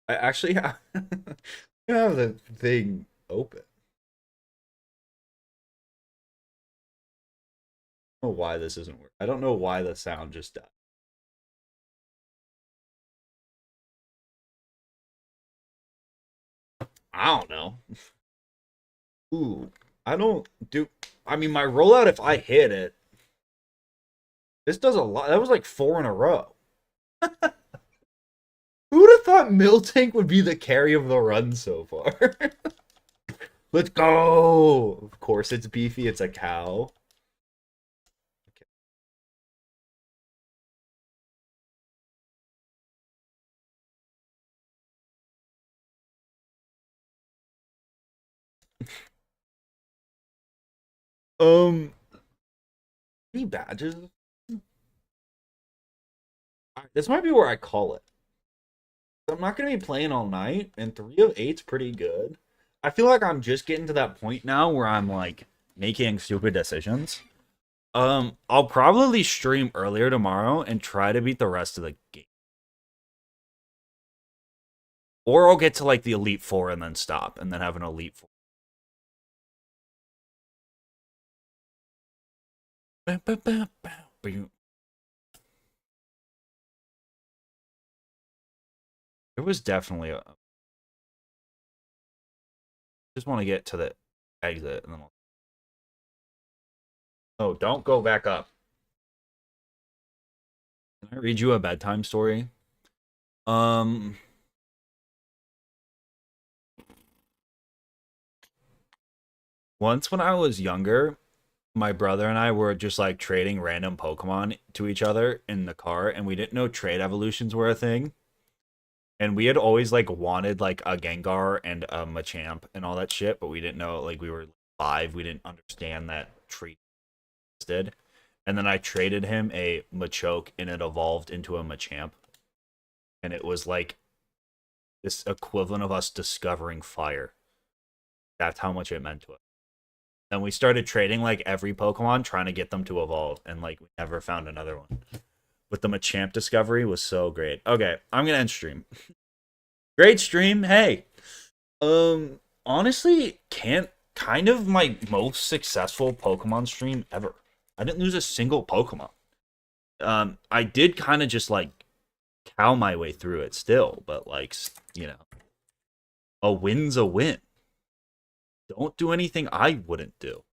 I actually have, have the thing open. I don't know why this isn't working. I don't know why the sound just died. I don't know. Ooh. I don't do... I mean, my rollout, if I hit it... This does a lot. That was like 4 in a row. Who would have thought Miltank would be the carry of the run so far? Let's go! Of course it's beefy. It's a cow. Okay. Any badges? This might be where I call it. I'm not going to be playing all night, and 3 of 8's pretty good. I feel like I'm just getting to that point now where I'm, like, making stupid decisions. I'll probably stream earlier tomorrow and try to beat the rest of the game. Or I'll get to, like, the Elite Four and then stop, and then have an Elite Four. It was definitely a Just want to get to the exit. And then Oh, don't go back up. Can I read you a bedtime story? Um, Once when I was younger, my brother and I were just like trading random Pokemon to each other in the car, and we didn't know trade evolutions were a thing. And we had always like wanted like a Gengar and a Machamp and all that shit, but we didn't know, like, we were 5, we didn't understand that tree existed. And then I traded him a Machoke and it evolved into a Machamp. And it was like this equivalent of us discovering fire. That's how much it meant to us. And we started trading like every Pokemon, trying to get them to evolve, and like we never found another one. But the Machamp discovery was so great. Okay, I'm gonna end stream. Great stream. Hey, honestly, can't kind of my most successful Pokemon stream ever. I didn't lose a single Pokemon. I did kind of just like cow my way through it still, but like, you know, a win's a win. Don't do anything I wouldn't do.